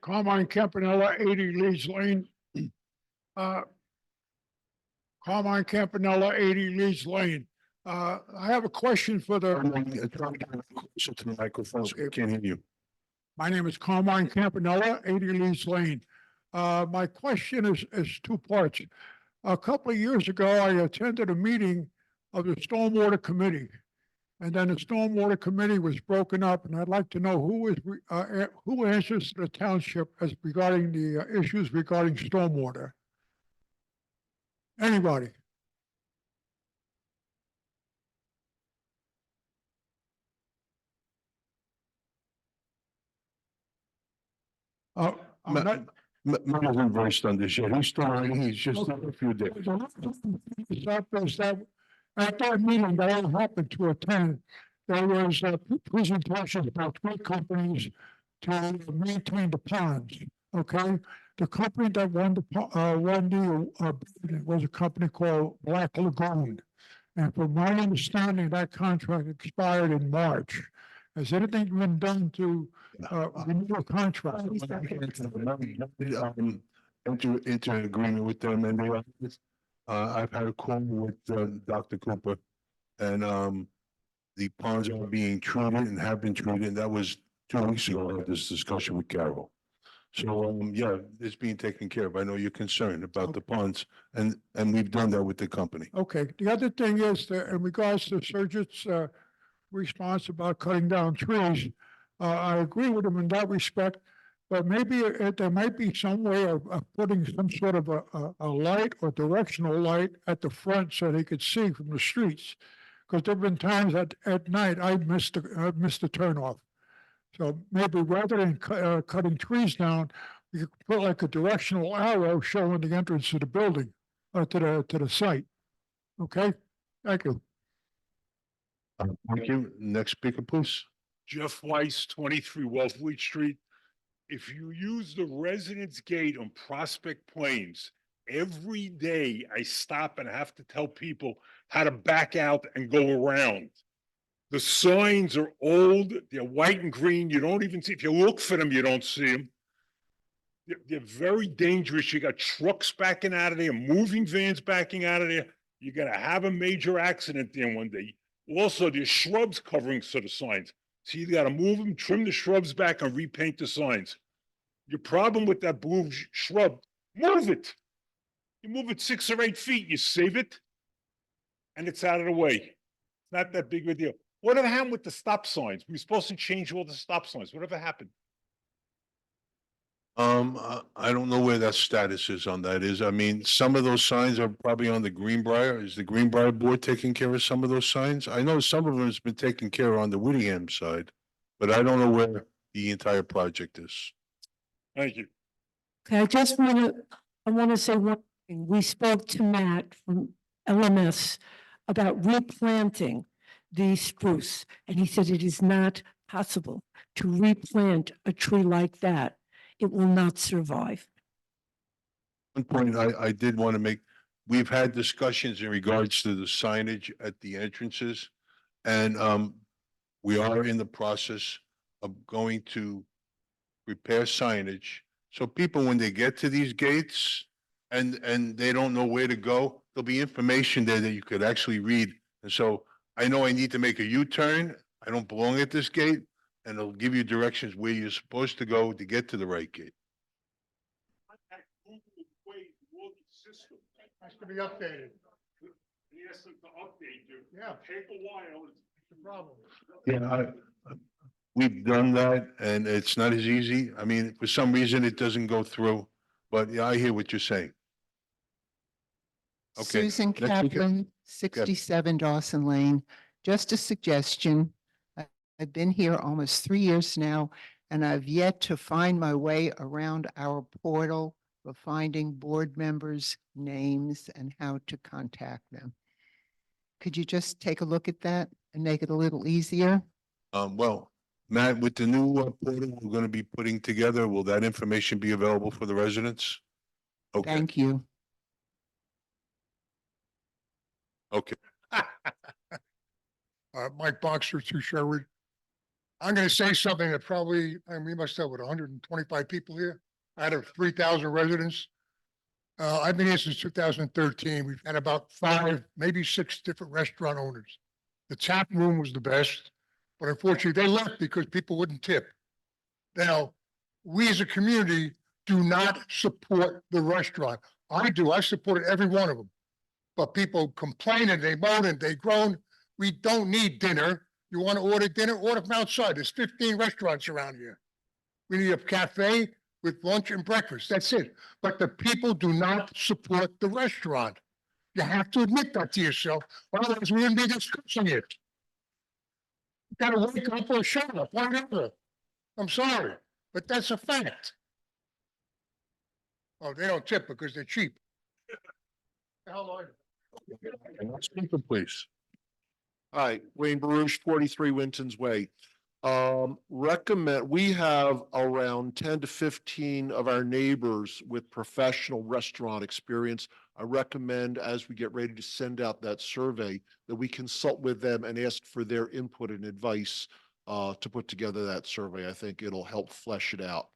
Carmine Campanella, 80 Leeds Lane. Carmine Campanella, 80 Leeds Lane. I have a question for the, Try to get closer to the microphone so we can't hear you. my name is Carmine Campanella, 80 Leeds Lane. My question is two parts. A couple of years ago, I attended a meeting of the Stormwater Committee. And then the Stormwater Committee was broken up, and I'd like to know who answers to the township as regarding the issues regarding stormwater. Anybody? I'm Ma- not, Matt hasn't voiced on this yet. He's still writing. He's just done a few days. At that meeting that I happened to attend, there was a presentation about three companies to maintain the ponds, okay? The company that won the bid was a company called Black Lagoon. And from my understanding, that contract expired in March. Has anything been done to renew a contract? Into agreement with them and they, I've had a call with, Dr. Cooper. And, the ponds are being treated and have been treated. That was 2 weeks ago, I had this discussion with Carol. So, yeah, it's being taken care of. I know you're concerned about the ponds and we've done that with the company. Okay, the other thing is that in regards to Surgeon's response about cutting down trees, I agree with him in that respect, but maybe there might be some way of putting some sort of a light or directional light at the front so they could see from the streets. Because there've been times at night I missed the turnoff. So maybe rather than cutting trees down, you could put like a directional arrow showing the entrance to the building, to the site. Okay, thank you. Thank you. Next speaker, please. Jeff Weiss, 23 Wolfleet Street. If you use the Residence Gate on Prospect Plains every day I stop and I have to tell people how to back out and go around. The signs are old, they're white and green. You don't even see, if you look for them, you don't see them. They're very dangerous. You got trucks backing out of there, moving vans backing out of there. You're gonna have a major accident there one day. Also, there's shrubs covering some of the signs. So you gotta move them, trim the shrubs back and repaint the signs. Your problem with that blue shrub, move it. You move it 6 or 8 feet, you save it, and it's out of the way. It's not that big of a deal. Whatever happened with the stop signs? We were supposed to change all the stop signs. Whatever happened? I don't know where that status is on that is. I mean, some of those signs are probably on the Greenbrier. Is the Greenbrier board taking care of some of those signs? I know some of them has been taken care of on the Whittingham side, but I don't know where the entire project is. Thank you. Okay, I want to say one thing. We spoke to Matt from LMS about replanting the spruce, and he said it is not possible to replant a tree like that. It will not survive. One point I did want to make, we've had discussions in regards to the signage at the entrances. And we are in the process of going to prepare signage. So people, when they get to these gates and they don't know where to go, there'll be information there that you could actually read. And so I know I need to make a U-turn. I don't belong at this gate. And it'll give you directions where you're supposed to go to get to the right gate. Has to be updated. He asked them to update you. Yeah. Take a while. The problem. Yeah, we've done that and it's not as easy. I mean, for some reason it doesn't go through, but yeah, I hear what you're saying. Okay. Susan next we can- Kaplan, 67 Dawson Lane. Just a suggestion. I've been here almost 3 years now, and I've yet to find my way around our portal for finding board members' names and how to contact them. Could you just take a look at that and make it a little easier? Well, Matt, with the new portal we're going to be putting together, will that information be available for the residents? Okay, Thank you. okay. Mike Boxer, 2 Sherwood. I'm gonna say something that probably, we must have, what, 125 people here out of 3,000 residents. I've been here since 2013. We've had about 5, maybe 6 different restaurant owners. The tap room was the best, but unfortunately they left because people wouldn't tip. Now, we as a community do not support the restaurant. I do. I supported every one of them. But people complain and they moan and they groan. We don't need dinner. You want to order dinner, order from outside. There's 15 restaurants around here. We need a cafe with lunch and breakfast. That's it. But the people do not support the restaurant. You have to admit that to yourself. Otherwise, we wouldn't be discussing it. You gotta wake up or shut up, whatever. I'm sorry, but that's a fact. Oh, they don't tip because they're cheap. The hell are you? Speaker, please. Hi, Wayne Baruch, 43 Winton's Way. We have around 10 to 15 of our neighbors with professional restaurant experience. I recommend, as we get ready to send out that survey, that we consult with them and ask for their input and advice to put together that survey. I think it'll help flesh it out.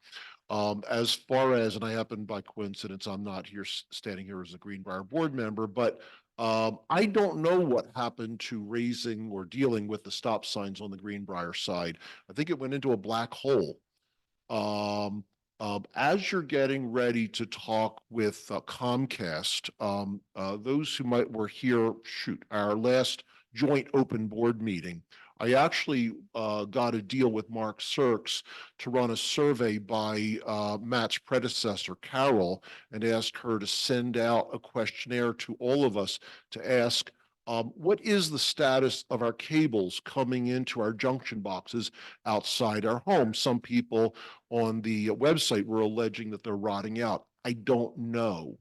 As far as, and I happen by coincidence, I'm not here standing here as a Greenbrier board member, but I don't know what happened to raising or dealing with the stop signs on the Greenbrier side. I think it went into a black hole. As you're getting ready to talk with Comcast, those who were here, our last joint open board meeting, I actually got a deal with Mark Sirks to run a survey by Matt's predecessor, Carol, and asked her to send out a questionnaire to all of us to ask, what is the status of our cables coming into our junction boxes outside our home? Some people on the website were alleging that they're rotting out. I don't know.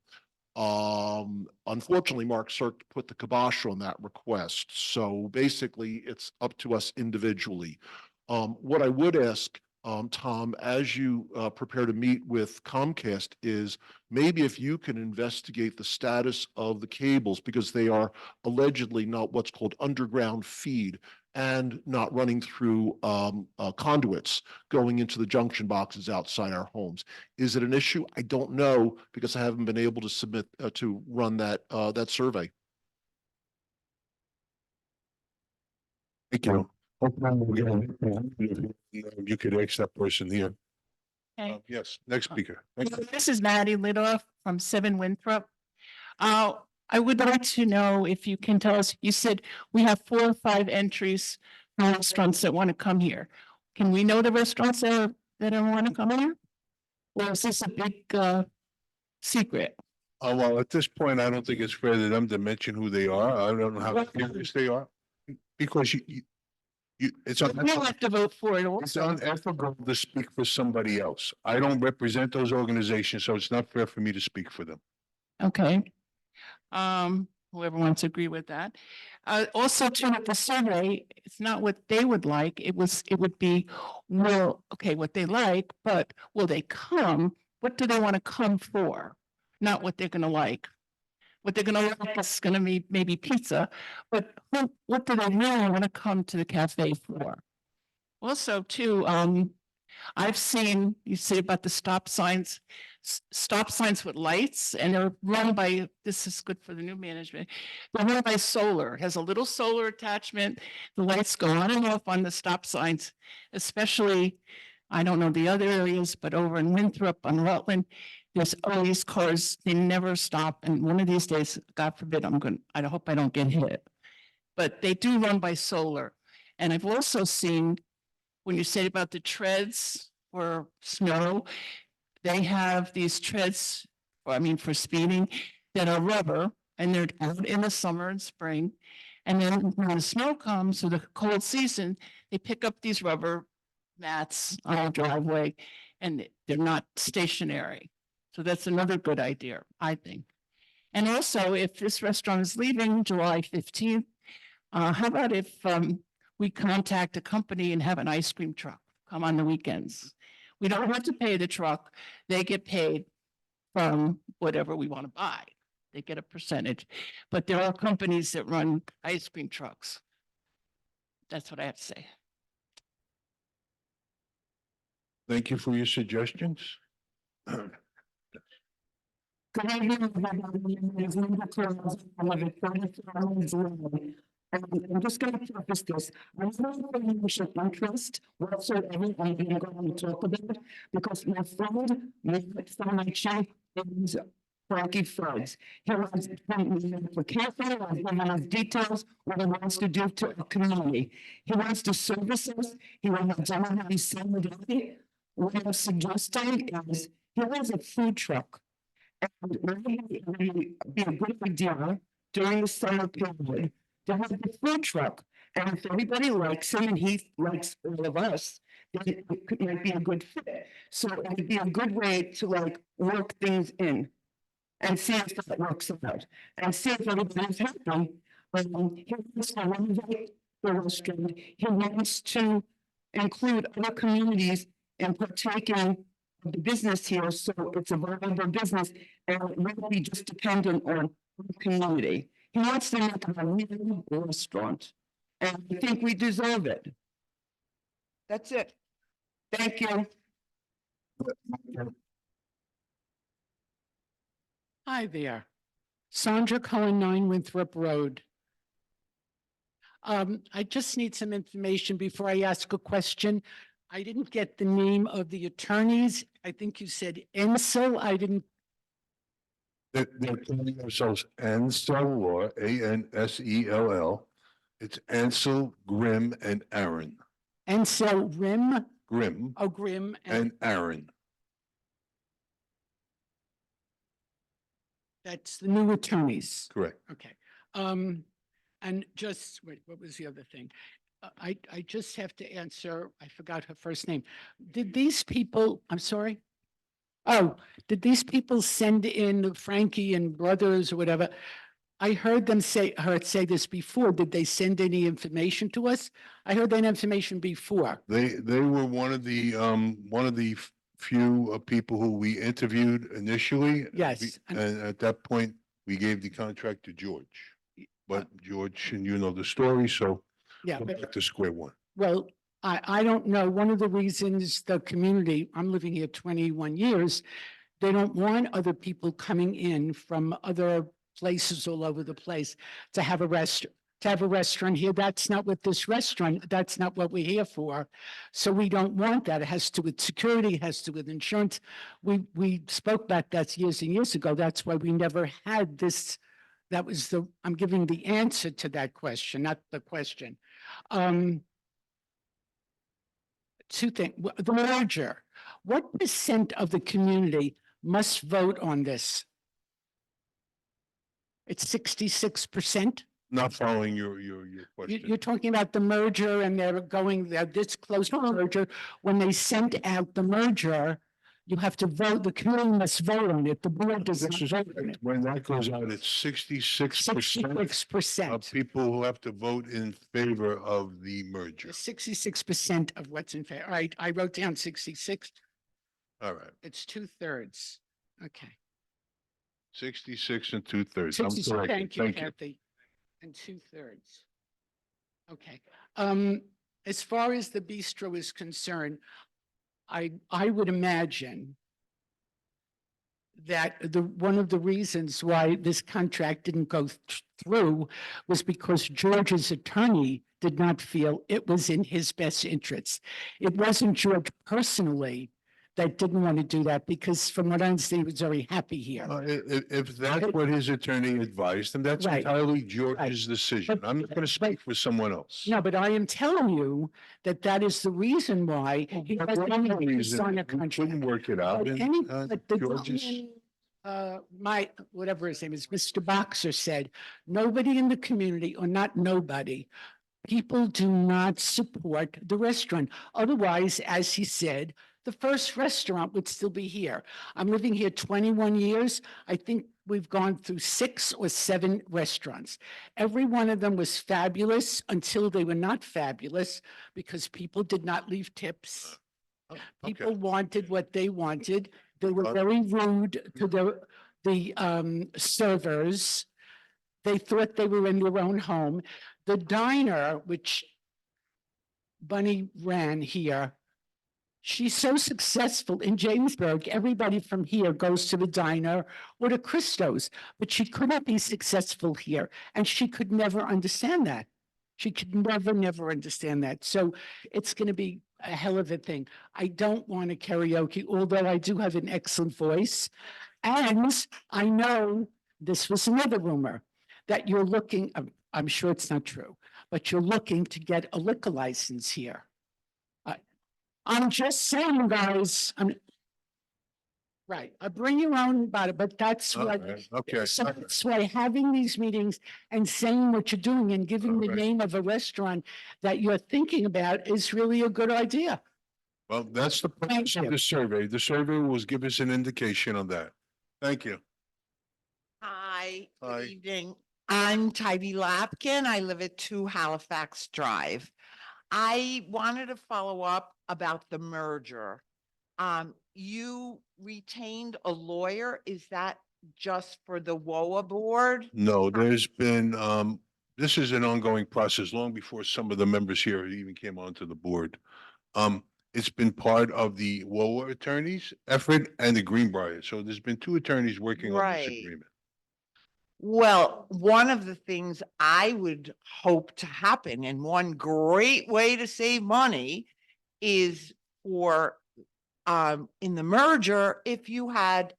Unfortunately, Mark Sirk put the kibosh on that request. So basically it's up to us individually. What I would ask Tom, as you prepare to meet with Comcast is maybe if you can investigate the status of the cables because they are allegedly not what's called underground feed and not running through conduits going into the junction boxes outside our homes. Is it an issue? I don't know because I haven't been able to submit to run that survey. Thank you. You could ask that person here. Okay. Yes, next speaker. Thank you. This is Maddie Lidoff from 7 Winthrop. I would like to know if you can tell us, you said we have 4 or 5 entries for restaurants that want to come here. Can we know the restaurants that want to come here? Or is this a big secret? Well, at this point, I don't think it's fair to them to mention who they are. I don't know how serious they are. Because it's We don't have to vote for it it's also. unethical to speak for somebody else. I don't represent those organizations, so it's not fair for me to speak for them. Okay. Whoever wants to agree with that. Also too, with the survey, it's not what they would like. It would be, well, okay, what they like, but will they come? What do they want to come for? Not what they're gonna like. What they're gonna like is gonna be maybe pizza, but what do they really want to come to the cafe for? Also too, I've seen, you say about the stop signs with lights and they're run by, this is good for the new management. They're run by solar, it has a little solar attachment. The lights go on and off on the stop signs, especially, I don't know the other areas, but over in Winthrop on Rutland, there's always cars, they never stop. And one of these days, God forbid, I hope I don't get hit. But they do run by solar. And I've also seen, when you said about the treads or snow, they have these treads, for speeding, that are rubber, and they're out in the summer and spring. And then when the snow comes or the cold season, they pick up these rubber mats on the driveway, and they're not stationary. So that's another good idea, I think. And also, if this restaurant is leaving July 15th, how about if we contact a company and have an ice cream truck come on the weekends? We don't have to pay the truck. They get paid from whatever we want to buy. They get a percentage. But there are companies that run ice cream trucks. That's what I have to say. Thank you for your suggestions. Good evening, everybody. My name is Linda Close. I live at 34 Lane. I'm just going to preface this. I'm not a financial interest whatsoever. I'm going to talk about it because my friend, my chief, is Frankie Fudds. He wants to careful and he has details what he wants to do to a community. He wants to service us. He wants to generally send it. What I'm suggesting is he has a food truck. And it would be a good idea during the summer period to have the food truck. And if everybody likes him and he likes all of us, then it might be a good fit. So it would be a good way to work things in and see if that works out and see if everybody's happy. He wants to renovate the restaurant. He wants to include other communities in partaking the business here, so it's a viable business and it won't be just dependent on the community. He wants to make a real restaurant, and I think we deserve it. That's it. Thank you. Hi there. Sandra Cohen, 9 Winthrop Road. I just need some information before I ask a question. I didn't get the name of the attorneys. I think you said Ansel. I didn't. They're calling themselves Ansel Law, Ansell. It's Ansel, Grimm, and Aaron. Ansel Rim. Grimm Oh, Grimm. and Aaron. That's the new attorneys. Correct. Okay. And just, wait, what was the other thing? I just have to answer, I forgot her first name. Did these people, I'm sorry? Oh, did these people send in Frankie and Brothers or whatever, I heard them say this before. Did they send any information to us? I heard that information before. They were one of the few people who we interviewed initially. Yes, and- And at that point, we gave the contract to George. But George, and you know the story, so Yeah, we're but back to square one. well, I don't know. One of the reasons the community, I'm living here 21 years, they don't want other people coming in from other places all over the place to have a restaurant here. That's not what this restaurant, that's not what we're here for. So we don't want that. It has to do with security, it has to do with insurance. We spoke about that years and years ago. That's why we never had this. That was I'm giving the answer to that question, not the question. Two things, the merger. What percent of the community must vote on this? It's 66%. Not following your question. You're talking about the merger and they're this close to merger. When they sent out the merger, you have to vote, the community must vote on it. The board does not This is vote on correct. it. When that goes out, it's 66% 66%. of people who have to vote in favor of the merger. 66% of what's in favor. All right, I wrote down 66. All right, It's 2/3. Okay. 66 and 2/3. I'm 66, correct. thank you, Kathy. And 2/3. Okay. As far as the bistro is concerned, I would imagine that one of the reasons why this contract didn't go through was because George's attorney did not feel it was in his best interests. It wasn't George personally that didn't want to do that, because from what I understand, he was very happy here. If that's what his attorney advised, then that's Right. entirely George's decision. But- I'm not going to speak for someone else. No, but I am telling you that that is the reason why he But doesn't one want to reason sign a we couldn't contract. work it out. But and, but the George's, gentleman, whatever his name is, Mr. Boxer said, nobody in the community, or not nobody, people do not support the restaurant. Otherwise, as he said, the first restaurant would still be here. I'm living here 21 years. I think we've gone through 6 or 7 restaurants. Every one of them was fabulous until they were not fabulous, because people did not leave tips. People wanted what they wanted. They were very rude to the servers. They thought they were in their own home. The diner, which Bunny ran here, she's so successful in Jamesburg. Everybody from here goes to the diner or to Christo's, but she couldn't be successful here. And she could never understand that. She could never understand that. So it's going to be a hell of a thing. I don't want to karaoke, although I do have an excellent voice. And I know this was another rumor that you're looking, I'm sure it's not true, but you're looking to get a liquor license here. I'm just saying, guys, right, bring your own about it, but that's all what, right, okay. so that's why having these meetings and saying what you're doing and giving the All right. name of a restaurant that you're thinking about is really a good idea. Well, that's the purpose of you. the survey. The survey will give us an indication on that. Thank you. Hi, Hi. good evening. I'm Tybee Lapkin. I live at 2 Halifax Drive. I wanted to follow up about the merger. You retained a lawyer. Is that just for the WOA board? No, there's been, this is an ongoing process long before some of the members here even came onto the board. It's been part of the WOA attorneys' effort and the Greenbrier. So there's been 2 attorneys working on this Right. agreement. Well, one of the things I would hope to happen, and one great way to save money is for, in the merger, if you had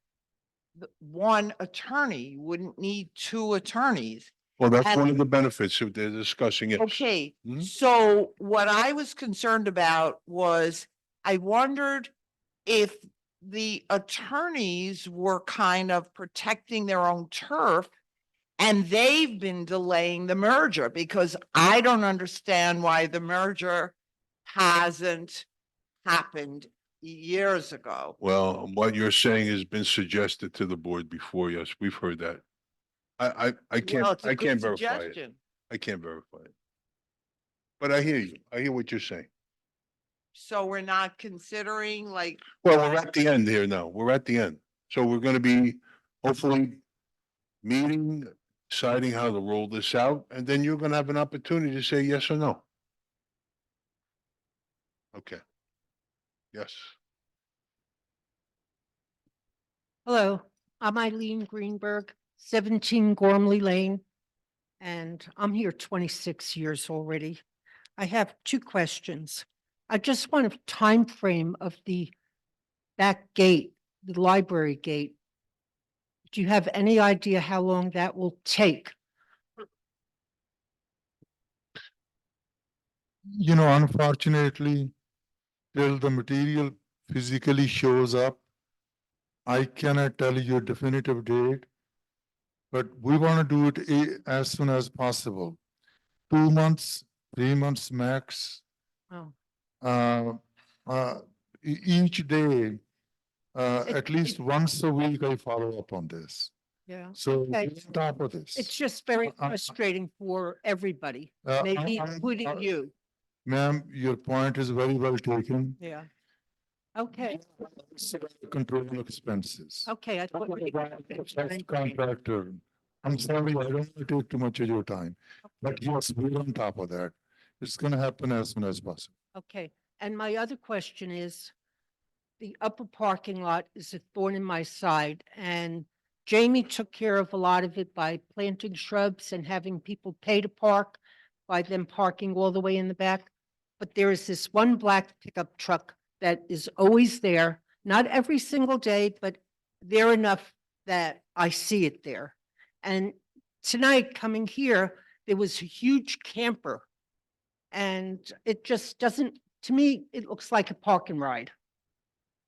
one attorney, you wouldn't need 2 attorneys. Well, that's one And- of the benefits that they're discussing. Yes. Okay, Mhm. so what I was concerned about was, I wondered if the attorneys were kind of protecting their own turf, and they've been delaying the merger, because I don't understand why the merger hasn't happened years ago. Well, what you're saying has been suggested to the board before. Yes, we've heard that. I Well, can't, it's a I good can't verify it. suggestion. I can't verify it. But I hear you. I hear what you're saying. So we're not considering like, Well, we're at the end here now. We're at the end. So we're gonna be hopefully meeting, deciding how to roll this out, and then you're gonna have an opportunity to say yes or no. Okay. Yes. Hello, I'm Eileen Greenberg, 17 Gormley Lane, and I'm here 26 years already. I have two questions. I just want a time frame of the back gate, the library gate. Do you have any idea how long that will take? You know, unfortunately, till the material physically shows up, I cannot tell you a definitive date, but we want to do it as soon as possible. 2 months, 3 months max. Oh, Uh, each day, It- at least once a week, I follow up on this. yeah. So Okay. we're on top of this. It's just very I- frustrating for everybody, maybe I'm- including you. Ma'am, your point is very well taken. Yeah. Okay, Control expenses. okay. I thought we- Contractor. I'm sorry, I don't want to take too much of your time, but yes, we're on top of that. It's gonna happen as soon as possible. Okay, and my other question is, the upper parking lot is a thorn in my side, and Jamie took care of a lot of it by planting shrubs and having people pay to park by them parking all the way in the back. But there is this one black pickup truck that is always there, not every single day, but there enough that I see it there. And tonight, coming here, there was a huge camper. And it just doesn't, to me, it looks like a park and ride.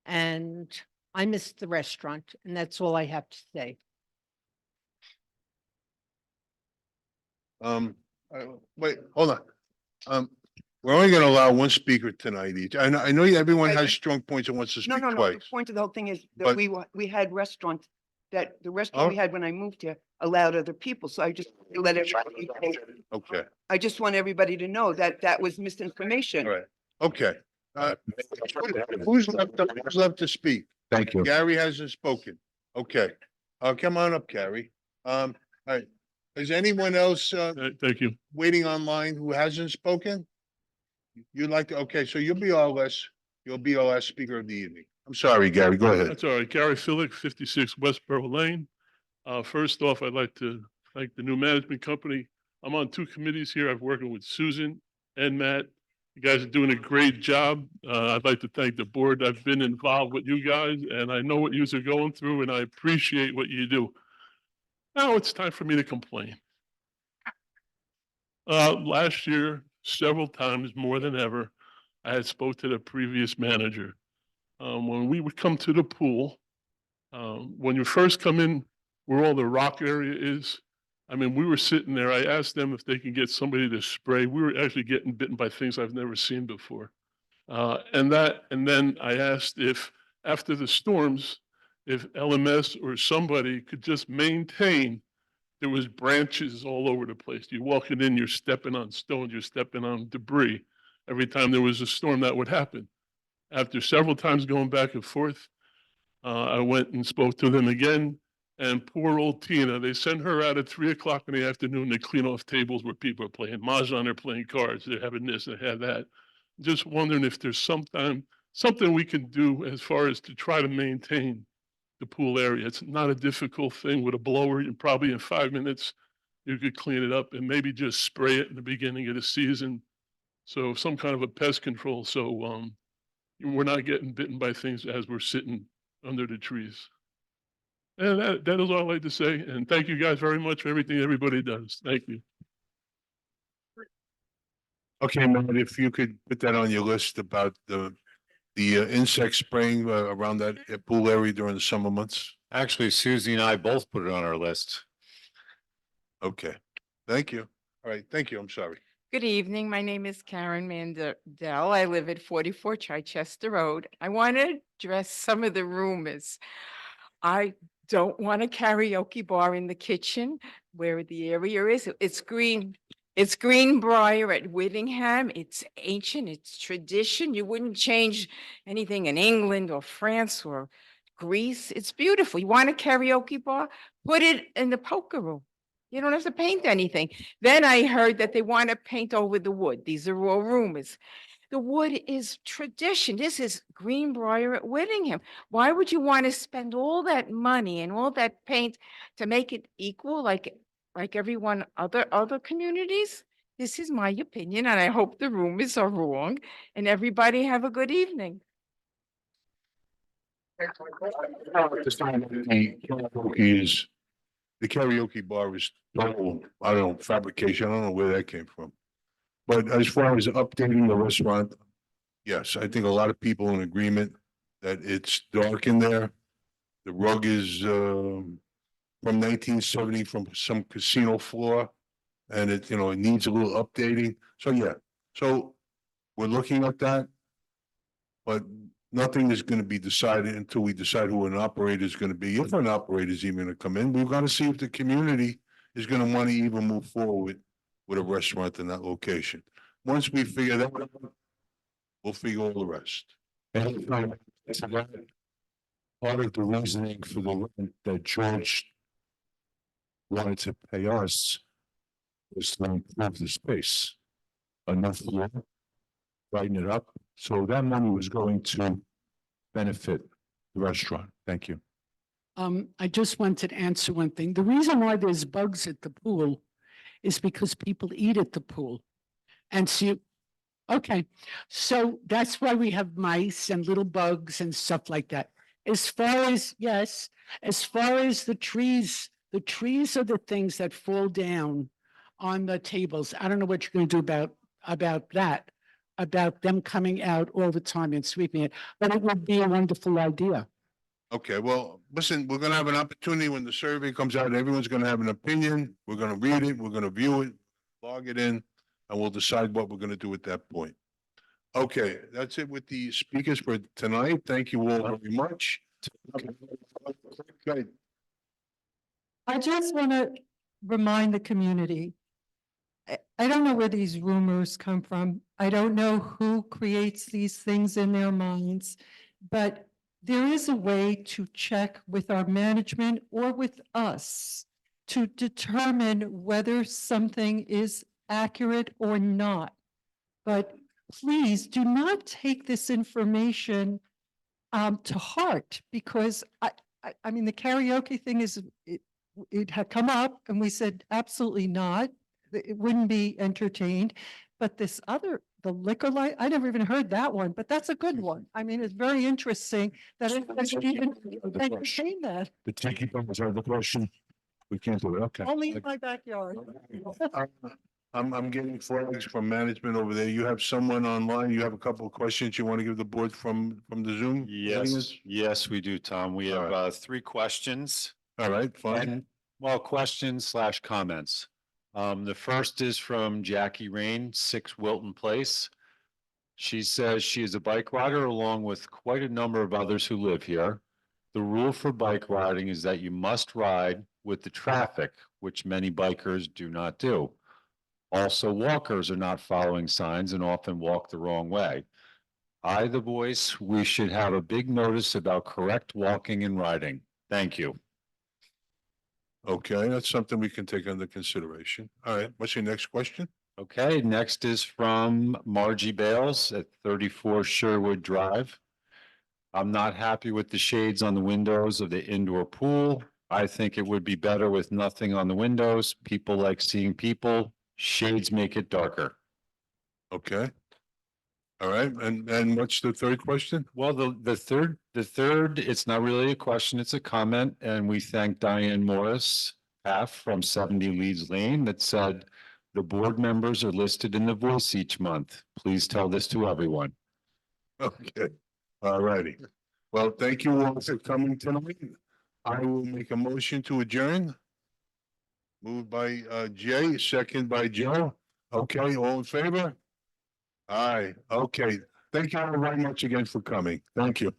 And I missed the restaurant, and that's all I have to say. Wait, hold on. We're only gonna allow one speaker tonight each. I know everyone has strong points and wants to No, speak no, no. The twice. point of the whole thing is But- that we had restaurants that the restaurant we Oh. had when I moved here allowed other people. So I just let everybody, Okay, I just want everybody to know that that was misinformation. all right, okay. Who's left to speak? Thank you. Gary hasn't spoken. Okay, come on up, Gary. All right. Is anyone else, Thank you. waiting online who hasn't spoken? You'd like to, okay, so you'll be our last speaker of the evening. I'm sorry, Gary, go ahead. That's all right. Gary Philic, 56 Westboro Lane. First off, I'd like to thank the new management company. I'm on two committees here. I've working with Susan and Matt. You guys are doing a great job. I'd like to thank the board. I've been involved with you guys and I know what yous are going through and I appreciate what you do. Now it's time for me to complain. Last year, several times more than ever, I had spoke to the previous manager. When we would come to the pool, when you first come in where all the rock area is, I mean, we were sitting there. I asked them if they can get somebody to spray. We were actually getting bitten by things I've never seen before. And then I asked if after the storms, if LMS or somebody could just maintain, there was branches all over the place. You're walking in, you're stepping on stones, you're stepping on debris. Every time there was a storm, that would happen. After several times going back and forth, I went and spoke to them again. And poor old Tina, they sent her out at 3 o'clock in the afternoon to clean off tables where people are playing mahjong, they're playing cards, they're having this, they have that. Just wondering if there's something we can do as far as to try to maintain the pool area. It's not a difficult thing with a blower, and probably in 5 minutes, you could clean it up and maybe just spray it in the beginning of the season. So some kind of a pest control, so we're not getting bitten by things as we're sitting under the trees. And that is all I'd like to say. And thank you guys very much for everything everybody does. Thank you. Okay, Matt, if you could put that on your list about the insect spraying around that pool area during the summer months. Actually, Susie and I both put it on our list. Okay, thank you. All right, thank you. I'm sorry. Good evening. My name is Karen Mandel. I live at 44 Chichester Road. I want to address some of the rumors. I don't want a karaoke bar in the kitchen where the area is. It's Greenbrier at Whittingham. It's ancient, it's tradition. You wouldn't change anything in England or France or Greece. It's beautiful. You want a karaoke bar? Put it in the poker room. You don't have to paint anything. Then I heard that they want to paint over the wood. These are all rumors. The wood is tradition. This is Greenbrier at Whittingham. Why would you want to spend all that money and all that paint to make it equal like everyone other communities? This is my opinion, and I hope the rumors are wrong. And everybody have a good evening. The karaoke bar is total, I don't know, fabrication. I don't know where that came from. But as far as updating the restaurant, yes, I think a lot of people in agreement that it's dark in there. The rug is from 1970 from some casino floor. And it, it needs a little updating. So, yeah, so we're looking at that. But nothing is going to be decided until we decide who an operator is going to be. If an operator is even going to come in, we've got to see if the community is going to want to even move forward with a restaurant in that location. Once we figure that out, we'll figure all the rest. And part of the reasoning for the rent that George wanted to pay us was to improve the space. Enough floor, brighten it up. So that money was going to benefit the restaurant. Thank you. I just wanted to answer one thing. The reason why there's bugs at the pool is because people eat at the pool. And so, okay, so that's why we have mice and little bugs and stuff like that. As far as, yes, as far as the trees are the things that fall down on the tables. I don't know what you're going to do about that, about them coming out all the time and sweeping it, but it would be a wonderful idea. Okay, well, listen, we're gonna have an opportunity when the survey comes out, everyone's gonna have an opinion, we're gonna read it, we're gonna view it, log it in, and we'll decide what we're gonna do at that point. Okay, that's it with the speakers for tonight. Thank you all very much. Okay. I just want to remind the community. I don't know where these rumors come from. I don't know who creates these things in their minds, but there is a way to check with our management or with us to determine whether something is accurate or not. But please do not take this information to heart, because I mean, the karaoke thing is, it had come up and we said, absolutely not. It wouldn't be entertained. But this other, the liquor I never even heard that one, but that's a good one. I mean, it's very interesting that it even entertain that. The tiki bars are the question. We can't do it. Okay. Only in my backyard. I'm getting flags from management over there. You have someone online, you have a couple of questions you want to give the board from the Zoom? Yes, we do, Tom. We All have 3 questions. All right, fine. And, well, questions / comments. The first is from Jackie Rain, 6 Wilton Place. She says she is a bike rider along with quite a number of others who live here. The rule for bike riding is that you must ride with the traffic, which many bikers do not do. Also, walkers are not following signs and often walk the wrong way. The voice, we should have a big notice about correct walking and riding. Thank you. Okay, that's something we can take under consideration. All right, what's your next question? Okay, next is from Margie Bales at 34 Sherwood Drive. I'm not happy with the shades on the windows of the indoor pool. I think it would be better with nothing on the windows. People like seeing people. Shades make it darker. Okay. All right, and what's the third question? Well, the third, it's not really a question, it's a comment, and we thank Diane Morris from 70 Leeds Lane that said, the board members are listed in the Voice each month. Please tell this to everyone. Okay, all righty. Well, thank you all for coming tonight. I will make a motion to adjourn. Moved by Jay, second by Joe. Okay, all in favor? Aye, okay. Thank you all very much again for coming. Thank you.